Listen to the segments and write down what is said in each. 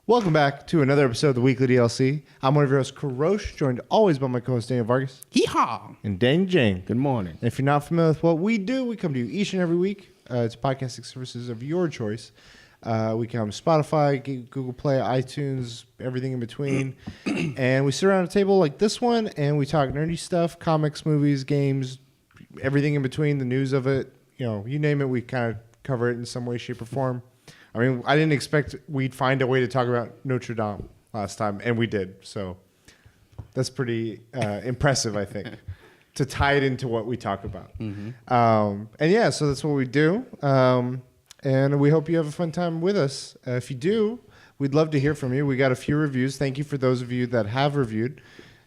Welcome back to another episode of the Weekly DLC. I'm one of your hosts, Karosh, joined always by my co-host, Daniel Vargas. Hee-haw! And Dane Jane. Good morning. And if you're not familiar with what we do, we come to you each and every week. It's podcasting services of your choice. We come to Spotify, Google Play, iTunes, everything in between. And we sit around a table like this one, and we talk nerdy stuff, comics, movies, games, everything in between, the news of it. You know, you name it, we kind of cover it in some way, shape, or form. I mean, I didn't expect we'd find a way to talk about Notre Dame last time, and we did. So that's pretty impressive, I think, to tie it into what we talk about. Mm-hmm. And yeah, so that's what we do. And we hope you have a fun time with us. If you do, we'd love to hear from you. We got a few reviews. Thank you for those of you that have reviewed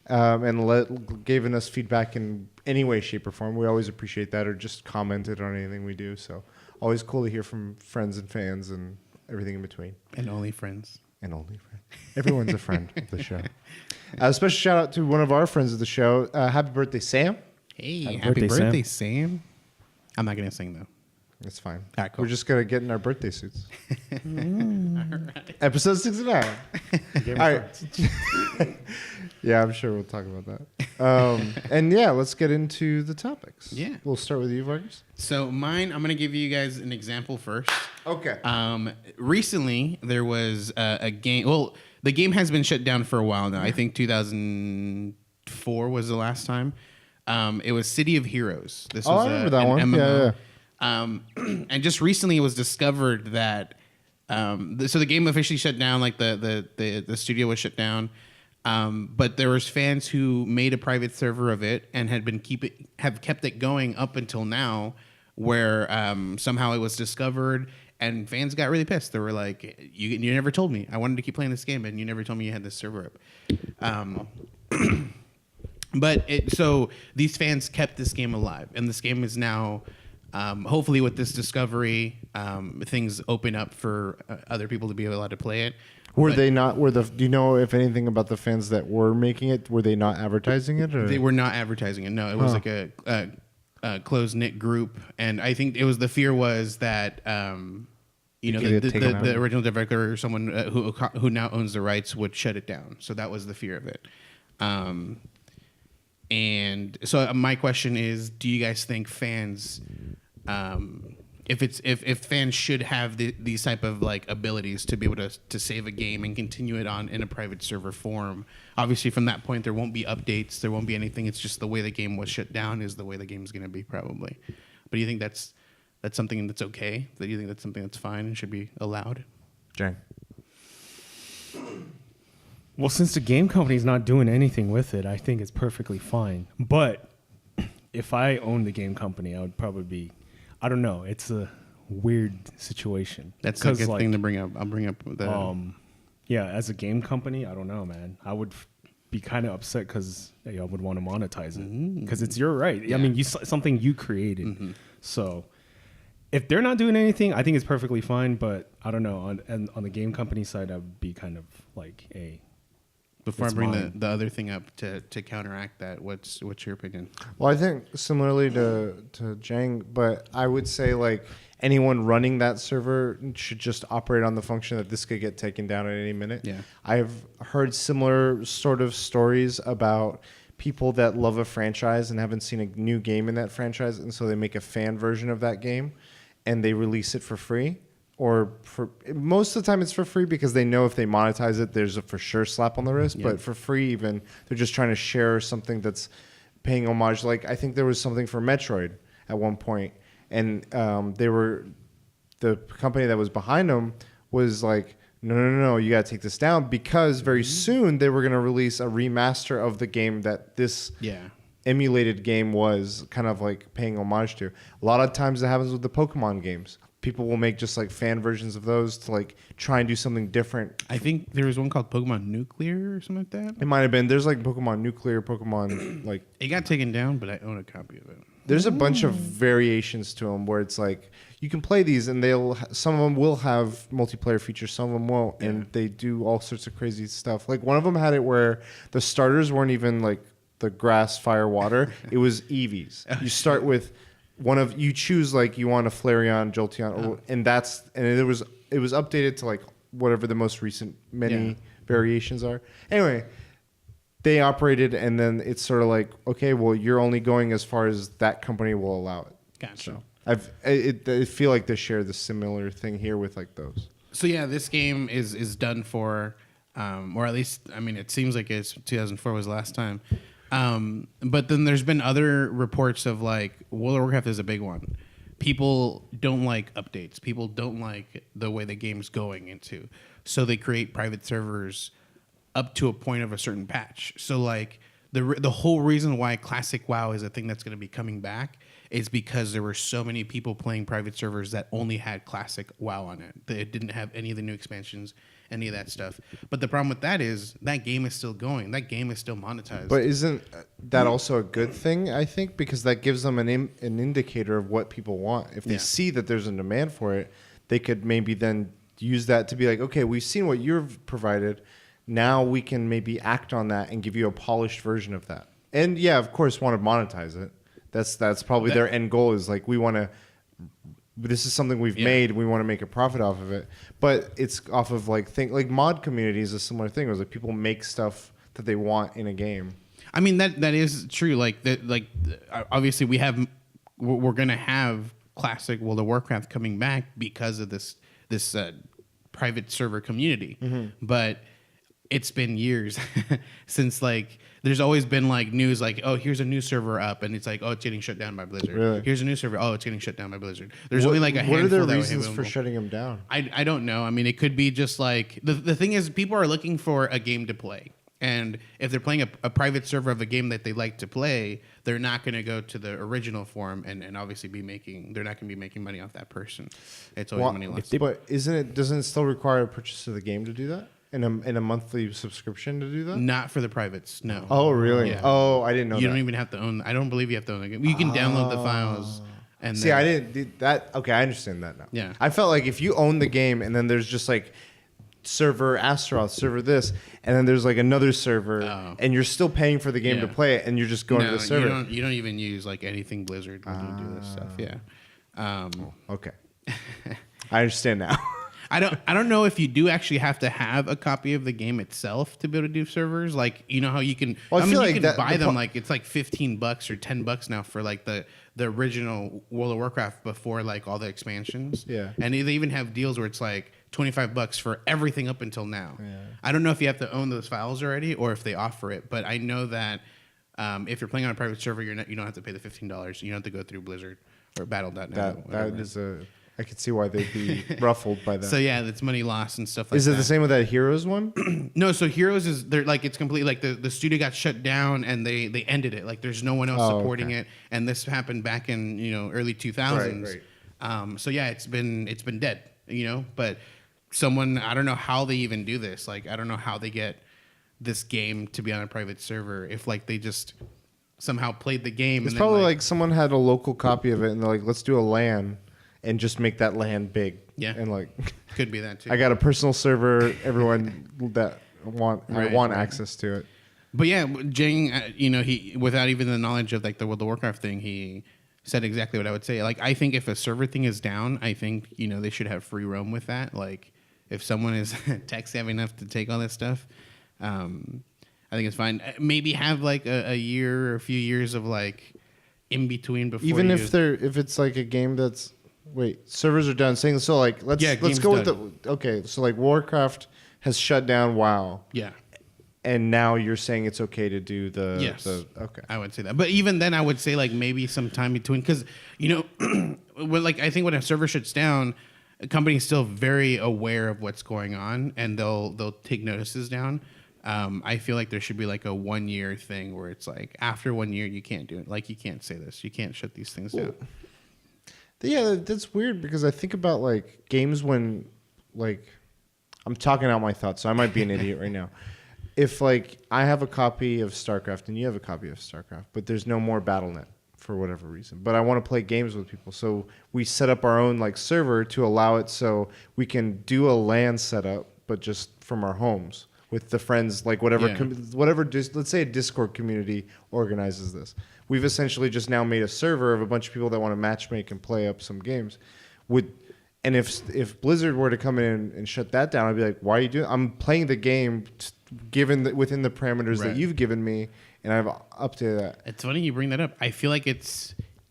and given us feedback in any way, shape, or form. We always appreciate that, or just commented on anything we do. So always cool to hear from friends and fans and everything in between. And only friends. And only friends. Everyone's a friend of the show. A special shout out to one of our friends of the show. Happy birthday, Sam. Hey, happy birthday, Sam. I'm not going to sing, though. That's fine. All right, cool. We're just going to get in our birthday suits. All right. Episode 69. All right. Yeah, I'm sure we'll talk about that. And yeah, let's get into the topics. Yeah. We'll start with you, Vargas. So mine, I'm going to give you guys an example first. Okay. Recently, there was a game. Well, the game has been shut down for a while now. I think 2004 was the last time. It was City of Heroes. This was I remember that one. MMO. Yeah. And just recently, it was discovered that so the game officially shut down. Like the studio was shut down, but there was fans who made a private server of it and have kept it going up until now, where somehow it was discovered and fans got really pissed. They were like, "You never told me. I wanted to keep playing this game, and you never told me you had this server up." So these fans kept this game alive, and this game is now. Hopefully with this discovery, things open up for other people to be allowed to play it. Do you know if anything about the fans that were making it? Were they not advertising it? Or? They were not advertising it. No, it was like a close-knit group. And I think it was the fear was that, the original developer or someone who now owns the rights would shut it down. So that was the fear of it. And so my question is, do you guys think fans... if fans should have these type of like abilities to be able to save a game and continue it on in a private server form, obviously from that point there won't be updates, there won't be anything. It's just the way the game was shut down is the way the game's going to be probably. But do you think that's something that's okay? Do you think that's something that's fine and should be allowed? Jane. Well, since the game company's not doing anything with it, I think it's perfectly fine. But if I owned the game company, I would probably be... I don't know. It's a weird situation. That's a good thing to bring up. I'll bring up the... Yeah, as a game company, I don't know, man. I would be kind of upset because I would want to monetize it. Because it's your right. Yeah. I mean, something you created. Mm-hmm. So if they're not doing anything, I think it's perfectly fine. But I don't know. On the game company side, I would be kind of like, hey... Before I bring the other thing up to counteract that, what's your opinion? Well, I think similarly to Jang, but I would say like anyone running that server should just operate on the function that this could get taken down at any minute. Yeah. I've heard similar sort of stories about people that love a franchise and haven't seen a new game in that franchise, and so they make a fan version of that game and they release it for free. Or for most of the time it's for free because they know if they monetize it, there's a for sure slap on the wrist. Yeah. But for free, even they're just trying to share something that's paying homage. Like I think there was something for Metroid at one point, and the company that was behind them was like, no, you got to take this down because very soon they were going to release a remaster of the game that this emulated game was kind of like paying homage to. A lot of times it happens with the Pokemon games. People will make just like fan versions of those to like try and do something different. I think there was one called Pokemon Nuclear or something like that. It might have been. There's like Pokemon Nuclear, Pokemon like... It got taken down, but I own a copy of it. There's a bunch of variations to them where it's like you can play these and some of them will have multiplayer features, some of them won't. Yeah. And they do all sorts of crazy stuff. Like one of them had it where the starters weren't even like the grass, fire, water. It was EVs. You start with... you choose like you want a Flareon, Jolteon, and it was updated to like whatever the most recent many variations are. Anyway, they operated, and then it's sort of like, okay, well, you're only going as far as that company will allow it. Gotcha. So I feel like they share the similar thing here with like those. So yeah, this game is done for, or at least, I mean, it seems like it's 2004 was the last time. But then there's been other reports of like World of Warcraft is a big one. People don't like updates. People don't like the way the game's going into. So they create private servers up to a point of a certain patch. So like the whole reason why Classic WoW is a thing that's going to be coming back is because there were so many people playing private servers that only had Classic WoW on it. They didn't have any of the new expansions, any of that stuff. But the problem with that is that game is still going. That game is still monetized. But isn't that also a good thing, I think? Because that gives them an indicator of what people want. If they see that there's a demand for it, they could maybe then use that to be like, okay, we've seen what you've provided. Now we can maybe act on that and give you a polished version of that. And yeah, of course, want to monetize it. That's probably their end goal is like, we want to, this is something we've made. We want to make a profit off of it. But it's off of like mod community is a similar thing. It was like people make stuff that they want in a game. I mean, that is true. Like obviously we're going to have classic World of Warcraft coming back because of this private server community. Mm-hmm. But it's been years since like there's always been like news like, oh, here's a new server up, and it's like, oh, it's getting shut down by Blizzard. Really? Here's a new server. Oh, it's getting shut down by Blizzard. There's only like a handful. What are their that reasons for shutting them down? I don't know. I mean, it could be just like the thing is people are looking for a game to play. And if they're playing a private server of a game that they like to play, they're not going to go to the original form and obviously they're not going to be making money off that person. It's always money lost. But doesn't it still require a purchase of the game to do that? In a monthly subscription to do that? Not for the privates, no. Oh, really? Yeah. Oh, I didn't know that. You don't even have to own. I don't believe you have to own the game. You can download the files. And see, I didn't do that. Okay, I understand that now. Yeah. I felt like if you own the game and then there's just like server Astaroth, server this, and then there's like another server, and you're still paying for the game to play it, and you're just going to the server. You don't even use like anything Blizzard when you do this stuff. Yeah. Okay. I understand now. I don't know if you do actually have to have a copy of the game itself to be able to do servers. Like, you know how you can. Well, I mean, you can buy them like it's like $15 or $10 now for like the original World of Warcraft before like all the expansions. Yeah. And they even have deals where it's like $25 for everything up until now. Yeah. I don't know if you have to own those files already or if they offer it, but I know that if you're playing on a private server, you don't have to pay the $15. You don't have to go through Blizzard or Battle.net. That is I could see why they'd be ruffled by that. So yeah, that's money lost and stuff like that. Is it the same with that Heroes one? No, so Heroes is they're like it's completely like the studio got shut down and they ended it. Like there's no one else supporting it, and this happened back in early 2000s. Right. So yeah, it's been dead. But someone, I don't know how they even do this. Like I don't know how they get this game to be on a private server if like they just somehow played the game. It's probably like someone had a local copy of it and they're like, let's do a LAN. And just make that land big. Yeah. And like could be that too. I got a personal server, everyone that want access to it. But yeah, Jing, he without even the knowledge of like the World of Warcraft thing, he said exactly what I would say. Like I think if a server thing is down, I think, they should have free roam with that. Like if someone is tech savvy enough to take all this stuff, I think it's fine. Maybe have like a year or a few years of like in between before if it's like a game that's servers are done. Saying so, like let's go done. with so like Warcraft has shut down WoW. Yeah, and now you're saying it's okay to do the okay. I would say that, but even then, I would say like maybe some time between because I think when a server shuts down, a company is still very aware of what's going on and they'll take notices down. I feel like there should be like a 1 year thing where it's like after 1 year you can't do it. Like you can't say this, you can't shut these things down. Yeah, that's weird because I think about like games when like I'm talking out my thoughts, so I might be an idiot right now. If like I have a copy of StarCraft and you have a copy of StarCraft, but there's no more BattleNet for whatever reason, but I want to play games with people, so we set up our own like server to allow it so we can do a LAN setup, but just from our homes with the friends, like whatever. Let's say a Discord community organizes this. We've essentially just now made a server of a bunch of people that want to matchmake and play up some games. And if Blizzard were to come in and shut that down, I'd be like, why are you doing? I'm playing the game within the parameters that you've given me, and I've updated that. It's funny you bring that up. I feel like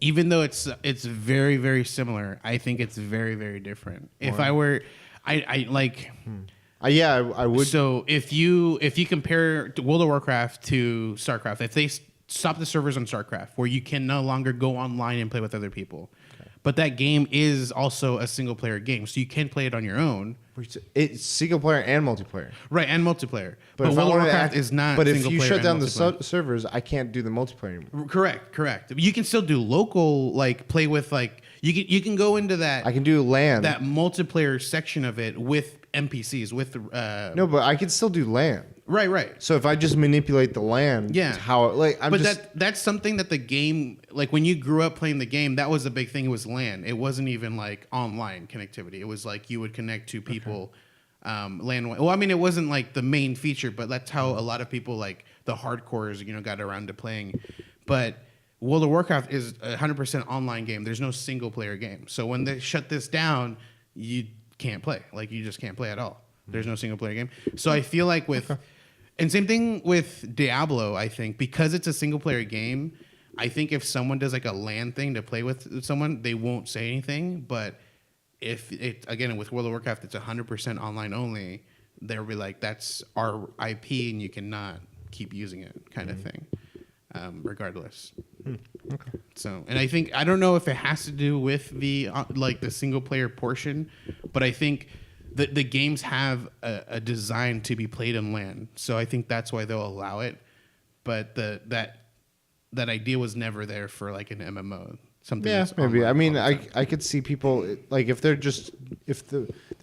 even though it's very, very similar, I think it's very, very different. If I were, I like. I would. So if you compare World of Warcraft to StarCraft, if they stop the servers on StarCraft, where you can no longer go online and play with other people, but that game is also a single player game, so you can play it on your own. It's single player and multiplayer. Right, and multiplayer. But if World of Warcraft is not. But if single you player shut and down the multiplayer. servers, I can't do the multiplayer anymore. Correct. You can still do local, like play with like you can go into that. I can do LAN. That multiplayer section of it with NPCs with. No, but I can still do LAN. Right. So if I just manipulate the LAN, That's something that the game, like when you grew up playing the game, that was the big thing. It was LAN. It wasn't even like online connectivity. It was like you would connect to people. LAN. Well, I mean, it wasn't like the main feature, but that's how a lot of people, like the hardcores, got around to playing. But World of Warcraft is a 100% online game. There's no single player game. So when they shut this down, you can't play. Like you just can't play at all. There's no single player game. So I feel like and same thing with Diablo, I think, because it's a single player game, I think if someone does like a LAN thing to play with someone, they won't say anything. But if it, again, with World of Warcraft, it's 100% online only, they'll be like, that's our IP and you cannot keep using it kind of thing, regardless. Okay. So, and I don't know if it has to do with the the single player portion, but I think the games have a design to be played in LAN, so I think that's why they'll allow it. But that idea was never there for like an MMO. Something. Yeah, maybe. I mean, I could see people like if they're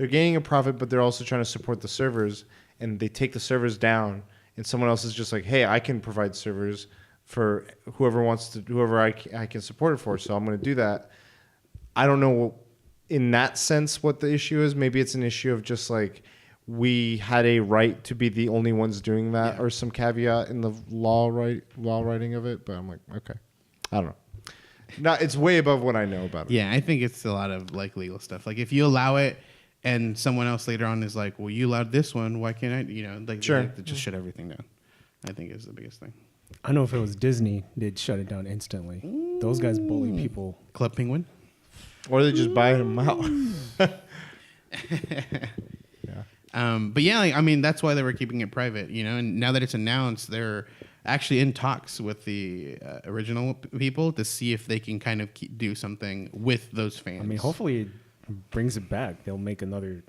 gaining a profit, but they're also trying to support the servers, and they take the servers down, and someone else is just like, hey, I can provide servers for whoever I can support it for, so I'm going to do that. I don't know in that sense what the issue is. Maybe it's an issue of just like we had a right to be the only ones doing that, or some caveat in the law writing of it. But I'm like, okay, I don't know. No, it's way above what I know about it. Yeah, I think it's a lot of like legal stuff. Like if you allow it, and someone else later on is like, well, you allowed this one, why can't I? Sure. They just shut everything down. I think is the biggest thing. I know if it was Disney, they'd shut it down instantly. Those guys bully people. Club Penguin. Or they just buy them out. But yeah, I mean, that's why they were keeping it private, and now that it's announced, they're actually in talks with the original people to see if they can kind of do something with those fans. I mean, hopefully it brings it back. They'll make another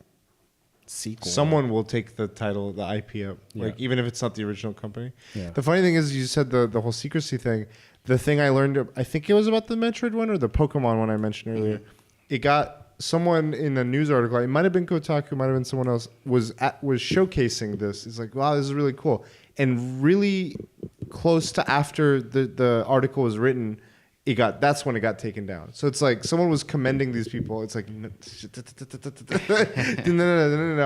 sequel. Someone will take the title, the IP up, Yeah. like even if it's not the original company. Yeah. The funny thing is, you said the whole secrecy thing. The thing I learned, I think it was about the Metroid one or the Pokemon one I mentioned earlier. It got someone in a news article. It might have been Kotaku, might have been someone else. Was showcasing this. It's like, wow, this is really cool. And really close to after the article was written, that's when it got taken down. So it's like someone was commending these people. It's like, no,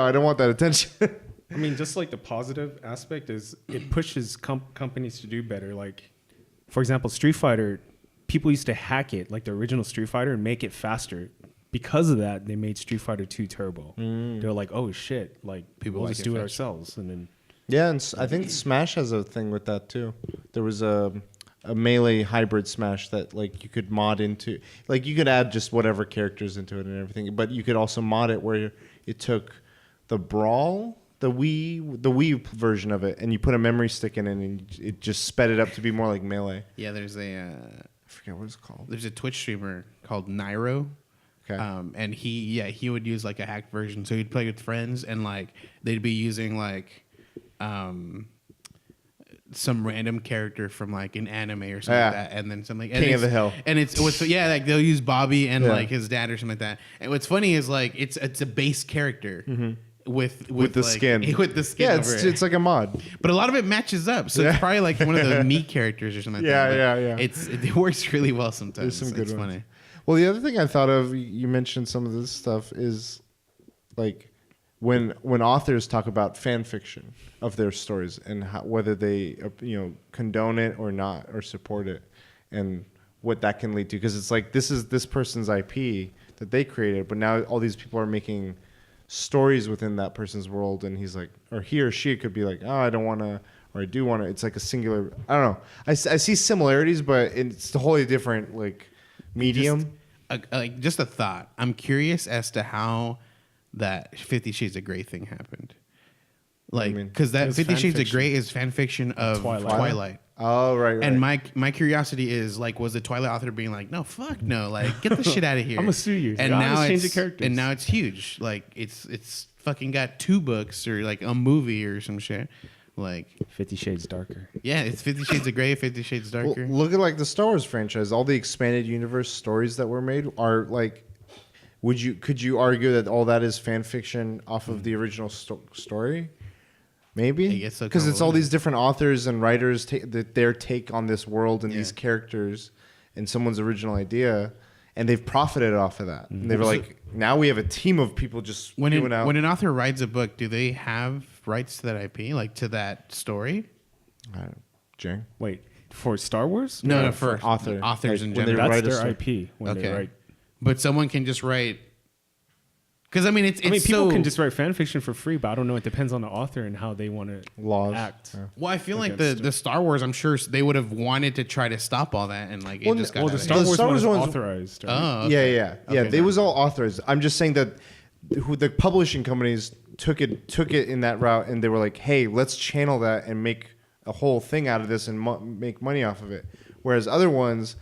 I don't want that attention. I mean, just like the positive aspect is it pushes companies to do better. Like, for example, Street Fighter, people used to hack it, like the original Street Fighter, and make it faster. Because of that, they made Street Fighter 2 Turbo. They're like, oh shit, like People we'll like just it do it faster. ourselves. And then Yeah, and I think Smash has a thing with that too. There was a melee hybrid Smash that like you could mod into, like you could add just whatever characters into it and everything, but you could also mod it where it took the Brawl, the Wii version of it, and you put a memory stick in it, and it just sped it up to be more like melee. Yeah, there's I forget what it's called. there's a Twitch streamer called Nairo. Okay. And he would use like a hacked version, so he'd play with friends, and like they'd be using like some random character from like an anime or something like that, and then something King of the Hill. And like they'll use Bobby and like his dad or something like that. And what's funny is like it's a base character with the like, skin. with the skin. Yeah, over it's like a mod. but a lot of it matches up, so it's probably like one of the Mii characters or something like that. Yeah. It works really well sometimes. There's some good it's ones. funny. Well, the other thing I thought of, you mentioned some of this stuff, is like when authors talk about fan fiction of their stories and whether they condone it or not or support it, and what that can lead to, because it's like this is this person's IP. that they created, but now all these people are making stories within that person's world, and he's like, or he or she could be like, oh, I don't want to, or I do want to. It's like a singular. I don't know. I see similarities, but it's a wholly different like medium. Just a thought. I'm curious as to how that 50 Shades of Grey thing happened. Like, because that 50 Shades of Grey is fan fiction of Twilight. Oh, right. And my curiosity is like, was the Twilight author being like, no, fuck no, like get the shit out of here. I'm gonna sue you. And now now change the characters. and now it's huge. Like it's fucking got 2 books or like a movie or some shit. Like 50 Shades Darker. Yeah, it's 50 Shades of Grey, 50 Shades Darker. Well, look at like the Star Wars franchise. All the expanded universe stories that were made are like. Could you argue that all that is fan fiction off of the original story? Maybe. I guess so. Because it's all these different authors and writers their take on this world and these characters and someone's original idea, and they've profited off of that. Mm-hmm. And they were like, now we have a team of people just when an author writes a book, do they have rights to that IP, like to that story? Jang? Wait, for Star Wars? No, for authors like, in general. That's their IP. When they write. But someone can just write. Because I mean, people can just write fan fiction for free, but I don't know. It depends on the author and how they want to act. Yeah. Well, I feel like the Star Wars, I'm sure they would have wanted to try to stop all that, and like it just got. Well, the Star Wars one was authorized. Right? Oh, okay. Yeah. Okay, they was all authorized. I'm just saying that the publishing companies took it in that route, and they were like, "Hey, let's channel that and make a whole thing out of this and make money off of it." Whereas other ones,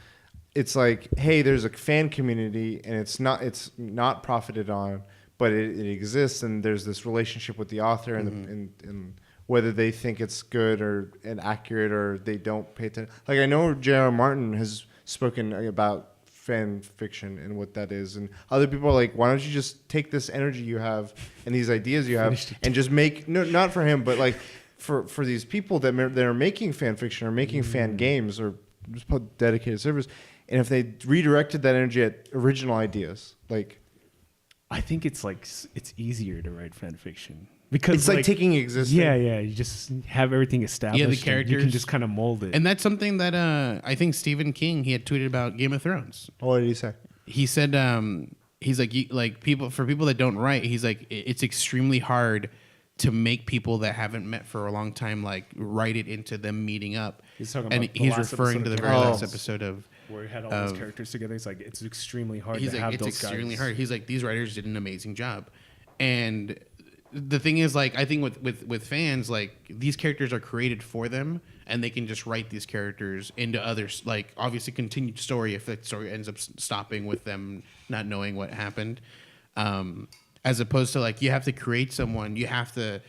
it's like, "Hey, there's a fan community, and it's not profited on." But it exists, and there's this relationship with the author, and and whether they think it's good and accurate, or they don't pay attention. Like I know J.R. Martin has spoken about fan fiction and what that is, and other people are like, why don't you just take this energy you have and these ideas you have and just make not for him, but like for these people that are making fan fiction or making fan games or just put dedicated servers, and if they redirected that energy at original ideas, like. I think it's easier to write fan fiction because it's like taking existing. Yeah. You just have everything established. Yeah, the characters. You can just kind of mold it. And that's something that I think Stephen King, he had tweeted about Game of Thrones. What did he say? He said he's like people that don't write. He's like it's extremely hard to make people that haven't met for a long time like write it into them meeting up. He's talking and about he's referring to the very last episode of. Where he had all those characters together. He's like, it's extremely hard to have those guys. It's extremely hard. He's like, these writers did an amazing job. And the thing is, like, I think with fans, like, these characters are created for them, and they can just write these characters into others. Like, obviously, continued story if the story ends up stopping with them not knowing what happened. As opposed to, like, you have to create someone. You have to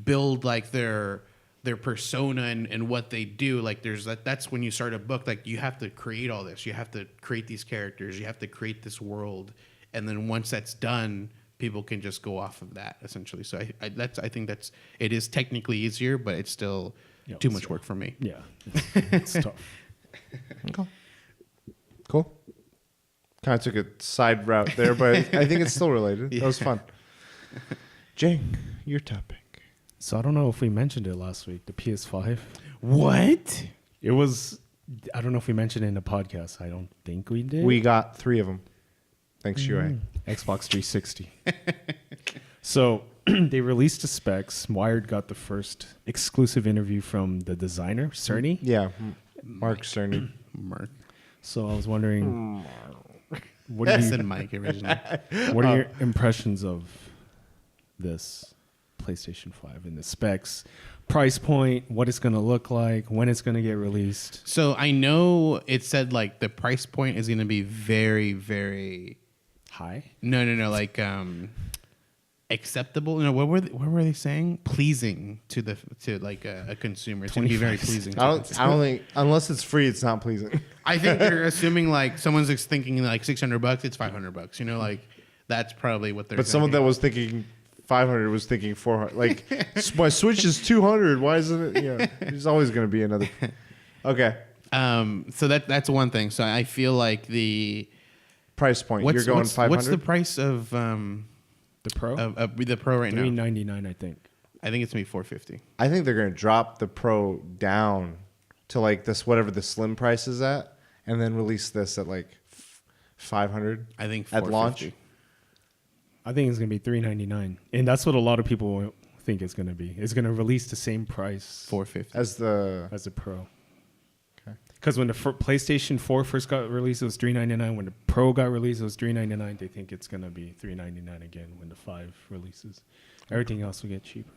build, like, their persona and what they do. Like that's when you start a book, like you have to create all this. You have to create these characters. You have to create this world. And then once that's done, people can just go off of that essentially. So I think it is technically easier, but it's still too much work for me. Yeah. It's tough. Okay. Cool. Kind of took a side route there, but I think it's still related. That was fun. Jang, your topic. So I don't know if we mentioned it last week, the PS5. What? It was, I don't know if we mentioned it in the podcast. I don't think we did. We got 3 of them. Thanks, UA. Xbox 360. So they released the specs. Wired got the first exclusive interview from the designer, Cerny. Yeah, Mark Cerny. Mark. So I was wondering, what I said Mike originally. What are your impressions of this PlayStation 5 and the specs, price point, what it's going to look like, when it's going to get released? So I know it said like the price point is going to be very, very high. No, like acceptable. You know, what were they saying? Pleasing to a consumer. It's going to be very pleasing. I don't think unless it's free, it's not pleasing. I think they're assuming like someone's thinking like $600, it's $500. You know, like that's probably what they're. But someone that was thinking 500 was thinking 400. Like my Switch is 200. Why isn't it? Yeah, there's always going to be another. Okay. So that's one thing. So I feel like the price point. You're going 500. What's the price of the Pro? The Pro right now? $399, I think. I think it's gonna be $450. I think they're going to drop the Pro down to like this whatever the slim price is at, and then release this at like 500. I think at launch. 450. I think it's gonna be $399, and that's what a lot of people think it's gonna be. It's gonna release the same price 450. As the as a Pro. Okay. Because when the PlayStation 4 first got released, it was $399. When the Pro got released, it was $399. They think it's gonna be $399 again when the 5 releases. Everything else will get cheaper.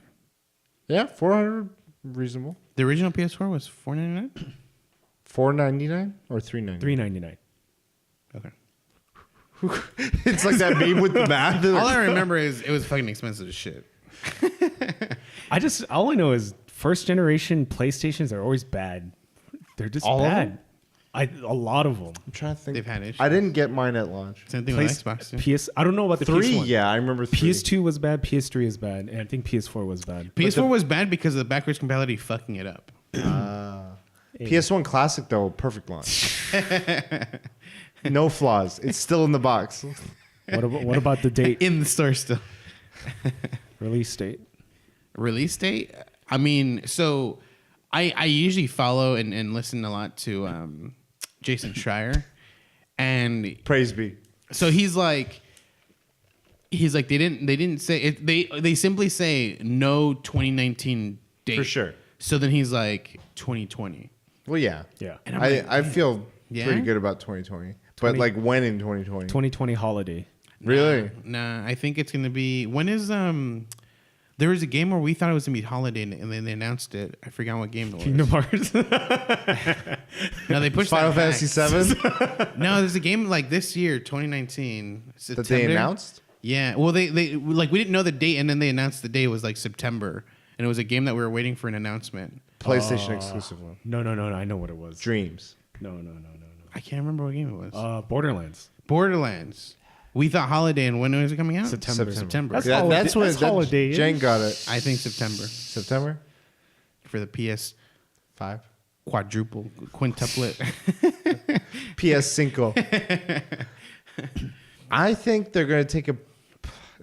Yeah, 400 reasonable. The original PS4 was $499. $499 or $399? $399. Okay. It's like that meme with the math. All I remember is it was fucking expensive as shit. All I know is first generation PlayStations are always bad. They're just All of bad. A lot of them. I'm trying to think. They've had issues. I didn't get mine at launch. Same thing with Xbox. Too. I don't know about the 3, PS1. yeah, I remember 3. PS2 was bad. PS3 is bad, and I think PS4 was bad. PS4 was bad because of the backwards compatibility fucking it up. PS1 Classic, though, perfect launch. No flaws. It's still in the box. What about the date? In the store still. Release date? Release date? I mean, so I usually follow and listen a lot to Jason Schreier. And Praise be. so he's like they didn't say it, they simply say no 2019 date. For sure. So then he's like 2020. Well, yeah. Yeah. And I'm like, I feel Yeah? pretty good about 2020. But, like, when in 2020? 2020 holiday. Really? Nah, I think it's gonna be when is there was a game where we thought it was gonna be holiday and then they announced it. I forgot what game it was. Kingdom Hearts. No, they pushed Final that Fantasy back. 7 No, there's a game like this year, 2019, September. that they announced? Yeah, well, they like we didn't know the date, and then they announced the day was like September, and it was a game that we were waiting for an announcement. PlayStation exclusive one. No. I know what it was. Dreams. No. I can't remember what game it was. Borderlands. Borderlands. We thought holiday, and when was it coming out? September. That's Yeah, holiday- that's when that's holiday. Jen got it. I think September September? for the PS 5. quadruple, quintuplet. PS5. I think they're going to take a.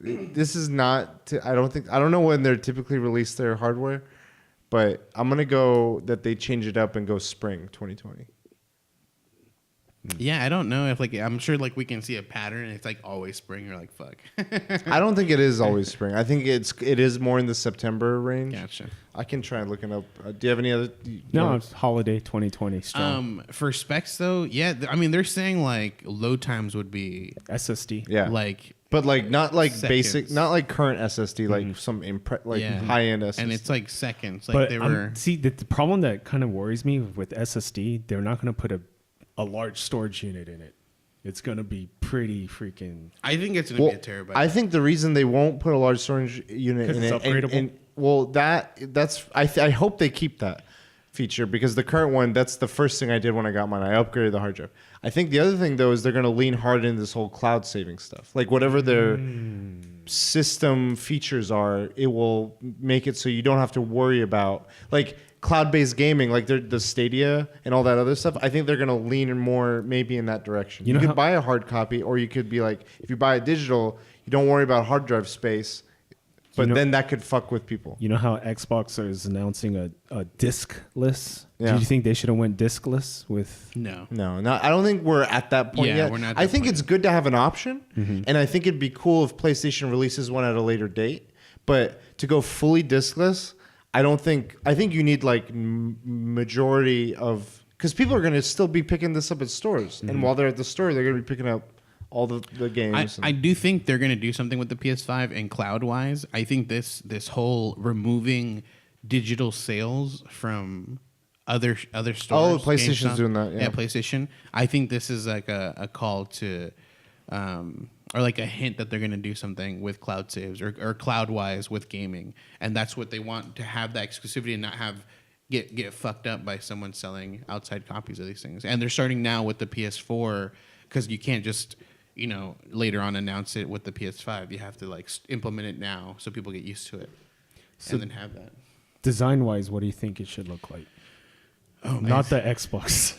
This is not. I don't know when they're typically release their hardware, but I'm going to go that they change it up and go spring 2020. Yeah, I don't know if like I'm sure like we can see a pattern. It's like always spring. You're like fuck. I don't think it is always spring. I think it is more in the September range. Gotcha. I can try and look it up. Do you have any other? No, it's holiday 2020 strong. For specs though, yeah, I mean they're saying like load times would be SSD. Yeah. like But like not like Seconds. basic, not like current SSD, like some high end SSD. and it's like seconds. Like But they were. see, the problem that kind of worries me with SSD, they're not going to put a large storage unit in it. It's going to be pretty freaking. I think it's gonna be a terabyte. I think the reason they won't put a large storage unit 'Cause in it's it, upgradable? that's I hope they keep that feature because the current one, that's the first thing I did when I got mine. I upgraded the hard drive. I think the other thing though is they're going to lean hard into this whole cloud saving stuff. Like whatever their system features are, it will make it so you don't have to worry about like cloud-based gaming, like the Stadia and all that other stuff. I think they're going to lean more maybe in that direction. You could buy a hard copy, or you could be like, if you buy a digital, you don't worry about hard drive space, but then that could fuck with people. You know how Xbox is announcing a diskless? Yeah. Do you think they should have went diskless with? no. No, I don't think we're at that point Yeah, yet. we're not at I that think point it's good to have an option, and I think it'd be cool if PlayStation releases one at a later date. But to go fully diskless, I think you need like majority of, because people are going to still be picking this up at stores, and while they're at the store, they're going to be picking up all the games. I do think they're gonna do something with the PS5 and cloud wise. I think this whole removing digital sales from other stores. Oh, PlayStation's GameStop. doing that, yeah. PlayStation. I think this is like a call to, or like a hint that they're gonna do something with cloud saves or cloud wise with gaming, and that's what they want, to have that exclusivity and not have get fucked up by someone selling outside copies of these things. And they're starting now with the PS4 because you can't just later on announce it with the PS5. You have to like implement it now so people get used to it, and then have that. Design wise, what do you think it should look like? Oh, man. Not the Xbox.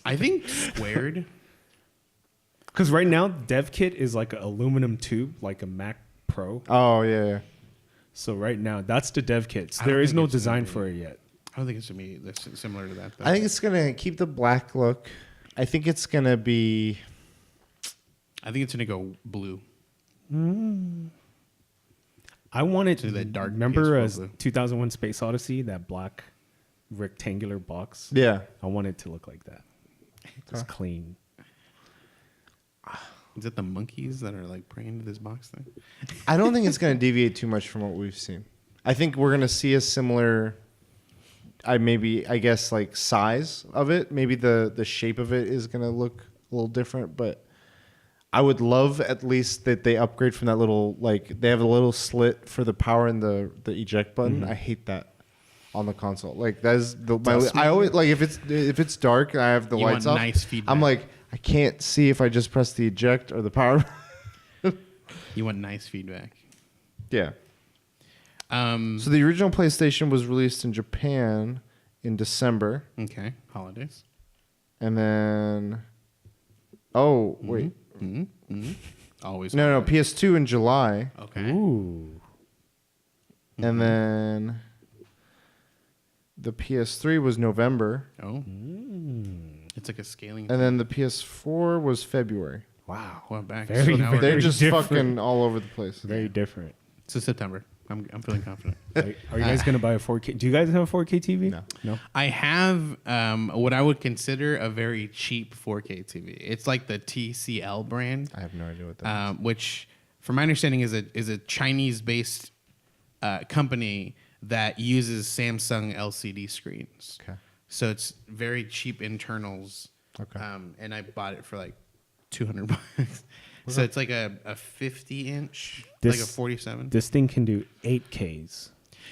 I think squared. Because right now, dev kit is like an aluminum tube, like a Mac Pro. Oh yeah. So right now, that's the dev kit. So I don't there is think no it's gonna design be- for it yet. I don't think it's gonna be this similar to that. Though. I think it's gonna keep the black look. I think it's gonna be. I think it's gonna go blue. I wanted To that dark Remember PS4 as blue. 2001 Space Odyssey, that black rectangular box? Yeah. I want it to look like that. Just clean. Is it the monkeys that are like praying to this box thing? I don't think it's going to deviate too much from what we've seen. I think we're going to see a similar, I guess, like size of it. Maybe the shape of it is going to look a little different, but I would love at least that they upgrade from that little, like, they have a little slit for the power and the eject button. I hate that on the console. Like, that's I always, like, if it's dark and I have the You lights want off, nice feedback. I'm like, I can't see if I just press the eject or the power. You want nice feedback. Yeah. So So the original PlayStation was released in Japan in December, okay, holidays. and then wait, Always. no, PS2 in July, Okay. Ooh. and then the PS3 was November, Oh. It's like a scaling. and then the PS4 was February. Wow. Well, back. Very, So now very They're just different. fucking all over the place. Very different. So September. I'm feeling confident. Are you guys going to buy a 4K? Do you guys have a 4K TV? No. I have what I would consider a very cheap 4K TV. It's like the TCL brand, I have no idea what that is. which, from my understanding, is a Chinese-based company that uses Samsung LCD screens. Okay. So it's very cheap internals. Okay. And I bought it for like $200. So it's like a 50-inch, like a 47. This thing can do 8Ks.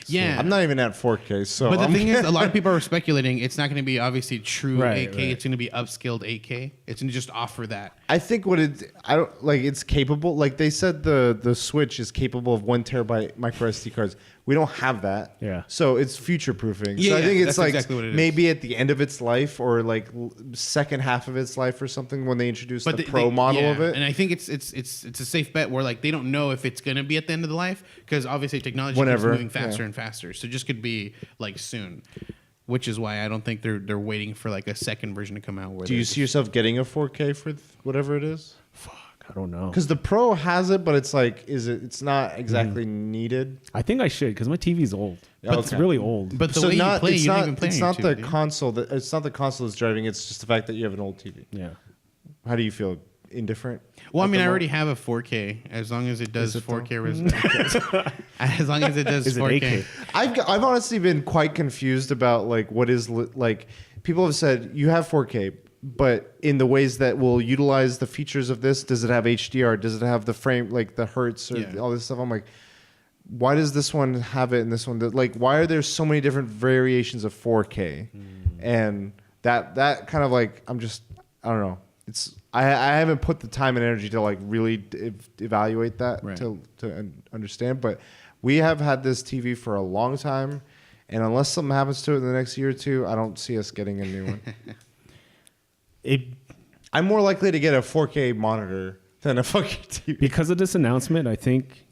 Yeah. I'm not even at 4K, so But the I'm thing is, a lot of people are speculating it's not going to be obviously true Right, 8K. right. It's going to be upscaled 8K. It's going to just offer that. I think it's capable. Like they said, the Switch is capable of 1 terabyte micro SD cards. We don't have that. Yeah. So it's future proofing. Yeah, so I think it's that's like exactly what it is. maybe at the end of its life or like second half of its life or something when they introduce the Pro model of it. And I think it's a safe bet where like they don't know if it's going to be at the end of the life because obviously technology Whenever, keeps moving faster yeah. and faster. So it just could be like soon. Which is why I don't think they're waiting for like a second version to come out. Where Do you see yourself getting a 4K for whatever it is? Fuck, I don't know. Because the Pro has it, but it's like, it's not exactly needed. I think I should because my TV's old. But it's Okay. really old. But the way you play, you don't even play it's on your not the TV, do you? console it's not the console that's driving. It's just the fact that you have an old TV. yeah. How do you feel? Indifferent? Well, I at mean, the I moment? already have a 4K as long as it does it though? 4K resolution. As long as it does Is it 4K. 8K? I've honestly been quite confused about like what is like people have said you have 4K, but in the ways that will utilize the features of this, does it have HDR? Does it have the frame like the hertz or Yeah. all this stuff? I'm like, why does this one have it and this one? Like, why are there so many different variations of 4K? And that kind of like I don't know. I haven't put the time and energy to like really evaluate that Right. to understand, but we have had this TV for a long time, and unless something happens to it in the next year or two, I don't see us getting a new one. I'm more likely to get a 4K monitor than a fucking TV. Because of this announcement, I think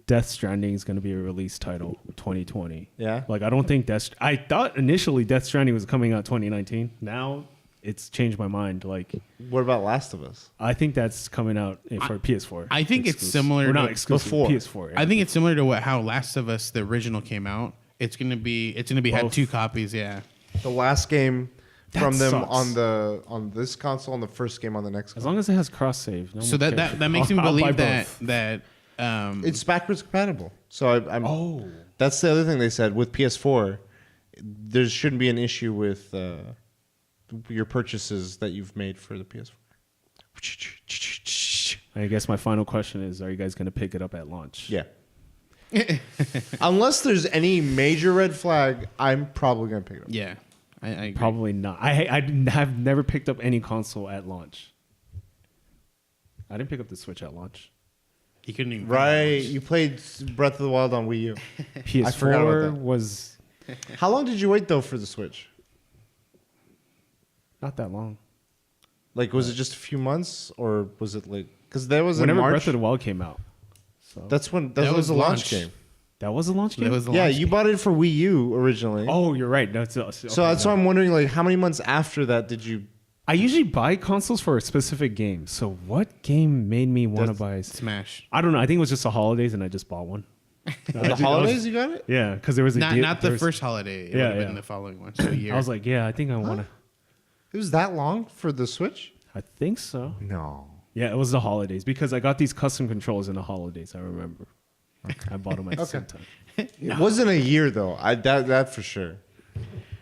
Death Stranding is going to be a release title 2020. Yeah? Like, I don't think I thought initially Death Stranding was coming out 2019. Now it's changed my mind. Like, What about Last of Us? I think that's coming out for PS4. I think it's similar Or not to- exclusive. Before. PS4. Yeah. I think it's similar to how Last of Us, the original, came out. It's gonna be had Both. 2 copies. Yeah. The last game That from them sucks. on this console and the first game on the next as console. long as it has cross save. No So one cares. that makes me I'll buy believe both. that It's backwards compatible. So I'm Oh. that's the other thing they said with PS4. There shouldn't be an issue with your purchases that you've made for the PS4. I guess my final question is: are you guys going to pick it up at launch? Yeah. Unless there's any major red flag, I'm probably gonna pick it up. yeah. I agree. Probably not. I have never picked up any console at launch. I didn't pick up the Switch at launch. He couldn't even. Right. You played Breath of the Wild on Wii U. PS4 I forgot about that. was How long did you wait though for the Switch? not that long. Like, was it just a few months, or was it like? Because that was Whenever in March. Breath of the Wild came out. So That That was the launch launch. game. that was a launch game. That was the Yeah, launch you game. bought it for Wii U originally. Oh, you're right. No, So that's why I'm wondering, like, how many months after that did you I usually buy consoles for a specific game. So what game made me want to buy? Smash. I don't know. I think it was just the holidays, and I just bought one. The holidays, you got it? Yeah, because there was a deal. Not the first holiday. It would have been the following one. So a year. I was like, yeah, I think I want to. It was that long for the Switch? I think so. No. Yeah, it was the holidays because I got these custom controls in the holidays. I remember. I bought them at the same time. It wasn't a year though. That for sure.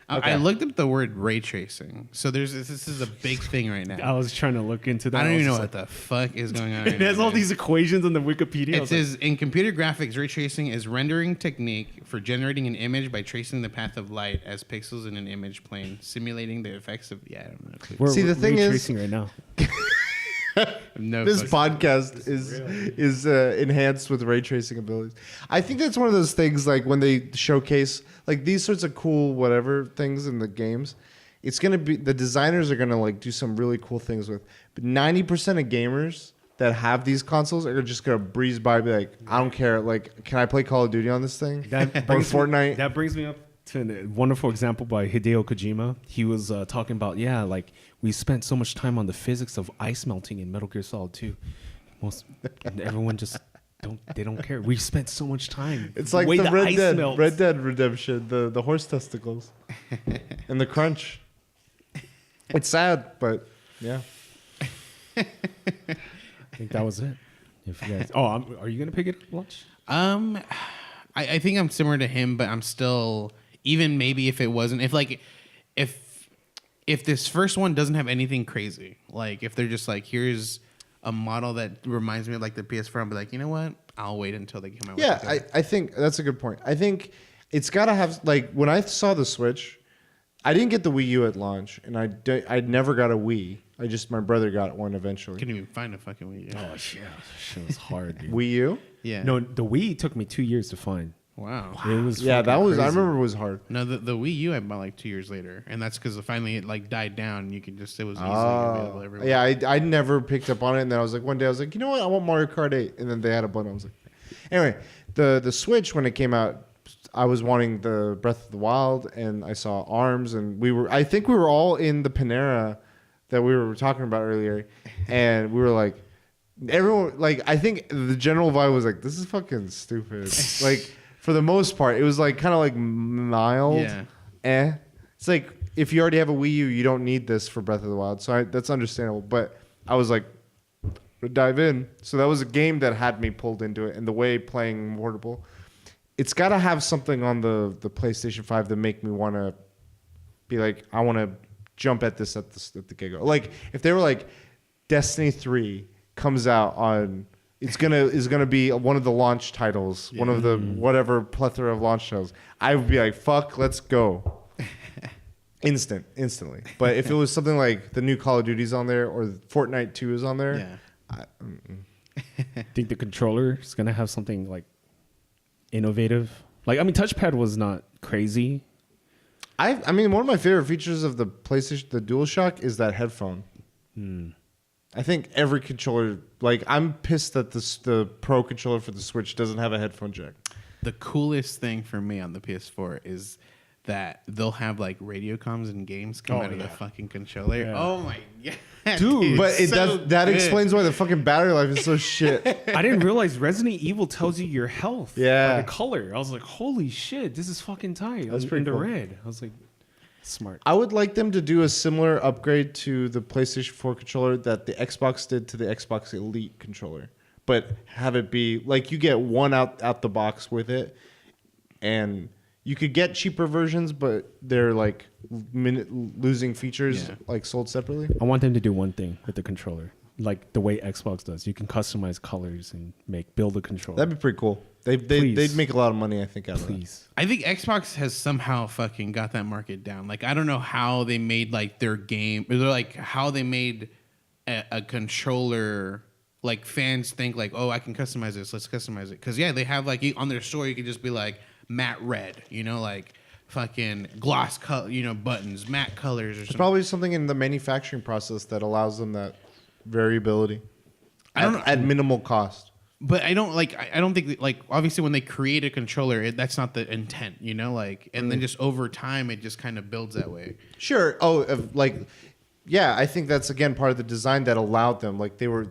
I looked up the word ray tracing. So this is a big thing right now. I was trying to look into that. I don't even know what the fuck is going on. It has all these equations on the Wikipedia. It says in computer graphics, ray tracing is rendering technique for generating an image by tracing the path of light as pixels in an image plane, simulating the effects of. Yeah, I don't know. We're, See, the thing ray is- tracing right now. No This fucking- podcast is enhanced with ray tracing abilities. I think that's one of those things like when they showcase like these sorts of cool whatever things in the games. It's gonna be the designers are gonna like do some really cool things with. But 90% of gamers that have these consoles are just gonna breeze by, and be like, I don't care. Like, can I play Call of Duty on this thing? Or Fortnite? That brings me up to a wonderful example by Hideo Kojima. He was talking about, like we spent so much time on the physics of ice melting in Metal Gear Solid 2. Everyone just don't care. We spent so much time. It's like way the ice melts. Red Dead Redemption, the horse testicles, and the crunch. It's sad, but yeah. I think that was it. If you guys, are you gonna pick it up lunch? I think I'm similar to him, but I'm still even maybe if it wasn't if this first one doesn't have anything crazy, like if they're just like here's a model that reminds me of like the PS4, I'll be like, you know what? I'll wait until they come out. Yeah, with it. I think that's a good point. I think it's got to have like when I saw the Switch, I didn't get the Wii U at launch, and I never got a Wii. My brother got one eventually. Couldn't even find a fucking Wii U. Oh yeah, shit was hard, dude. Wii U? Yeah. No, the Wii took me 2 years to find. Wow. It was Yeah, that fucking was. I crazy. remember it was hard. No, the Wii U I bought like 2 years later, and that's because finally it like died down. You could just it was easily available everywhere. Yeah, I never picked up on it, and then I was like, one day I was like, you know what? I want Mario Kart 8, and then they had a button. I was like, anyway, the Switch when it came out, I was wanting the Breath of the Wild, and I saw ARMS, and I think we were all in the Panera that we were talking about earlier, and we were like, everyone like I think the general vibe was like, this is fucking stupid. Like for the most part, it was like kind of like mild. Yeah. It's like if you already have a Wii U, you don't need this for Breath of the Wild. So that's understandable. But I was like, dive in. So that was a game that had me pulled into it. And the way playing portable, it's got to have something on the PlayStation 5 that make me want to be like, I want to jump at this at the get-go. Like if they were like, Destiny 3 comes out on. Is gonna be one of the launch titles, one of the whatever plethora of launch titles. I would be like, "Fuck, let's go!" Instantly. But if it was something like the new Call of Duty's on there or Fortnite 2 is on there, Yeah. Think the controller is gonna have something like innovative. Like I mean, touchpad was not crazy. I mean, one of my favorite features of the PlayStation, the DualShock, is that headphone. I think every controller, like I'm pissed that the Pro controller for the Switch doesn't have a headphone jack. The coolest thing for me on the PS4 is that they'll have like radio comms and games come out of the fucking controller. Yeah. Oh my god, Dude. But that good. explains why the fucking battery life is so shit. I didn't realize Resident Evil tells you your health. Yeah. By the color. I was like, holy shit, this is fucking tight. That's pretty into cool. red. I was like, smart. I would like them to do a similar upgrade to the PlayStation 4 controller that the Xbox did to the Xbox Elite controller, but have it be like you get one out the box with it, and you could get cheaper versions, but they're like losing features like sold separately. I want them to do one thing with the controller, like the way Xbox does. You can customize colors and build a controller. That'd be pretty cool. They'd make a lot of money, I think, out of that. Please. I think Xbox has somehow fucking got that market down. Like I don't know how they made like their game, or like how they made a controller. Like fans think like, oh, I can customize this. Let's customize it. Because yeah, they have like on their store, you could just be like matte red, like fucking gloss color, buttons, matte colors or There's something. probably something in the manufacturing process that allows them that variability. I don't know. At minimal cost. But I don't think like obviously when they create a controller, that's not the intent, and then just over time it just kind of builds that way. Sure. Oh, like yeah, I think that's again part of the design that allowed them. Like they were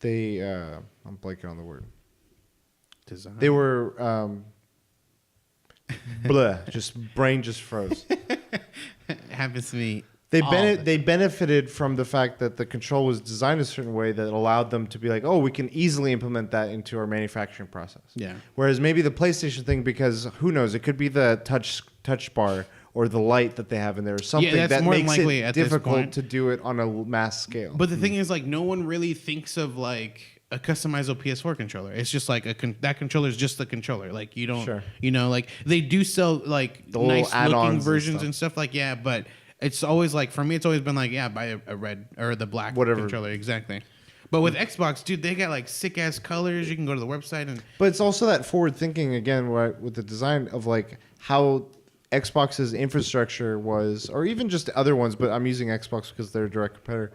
I'm blanking on the word. Design. They were just brain just froze. Happens to me. They benefited from the fact that the control was designed a certain way that allowed them to be like, oh, we can easily implement that into our manufacturing process. Yeah. Whereas maybe the PlayStation thing, because who knows, it could be the touch bar or the light that they have in there, or something that's that more makes likely it at this difficult point. to do it on a mass scale. But the thing is, like, no one really thinks of like a customizable PS4 controller. It's just like that controller is just the controller. Like you don't, Sure. like they do sell like The little nice add-ons looking and versions stuff. and stuff like but it's always like for me, it's always been like buy a red or the black Whatever. controller exactly. But with Xbox, dude, they got like sick ass colors. You can go to the website and But it's also that forward thinking again, right, with the design of like how Xbox's infrastructure was, or even just other ones. But I'm using Xbox because they're a direct competitor.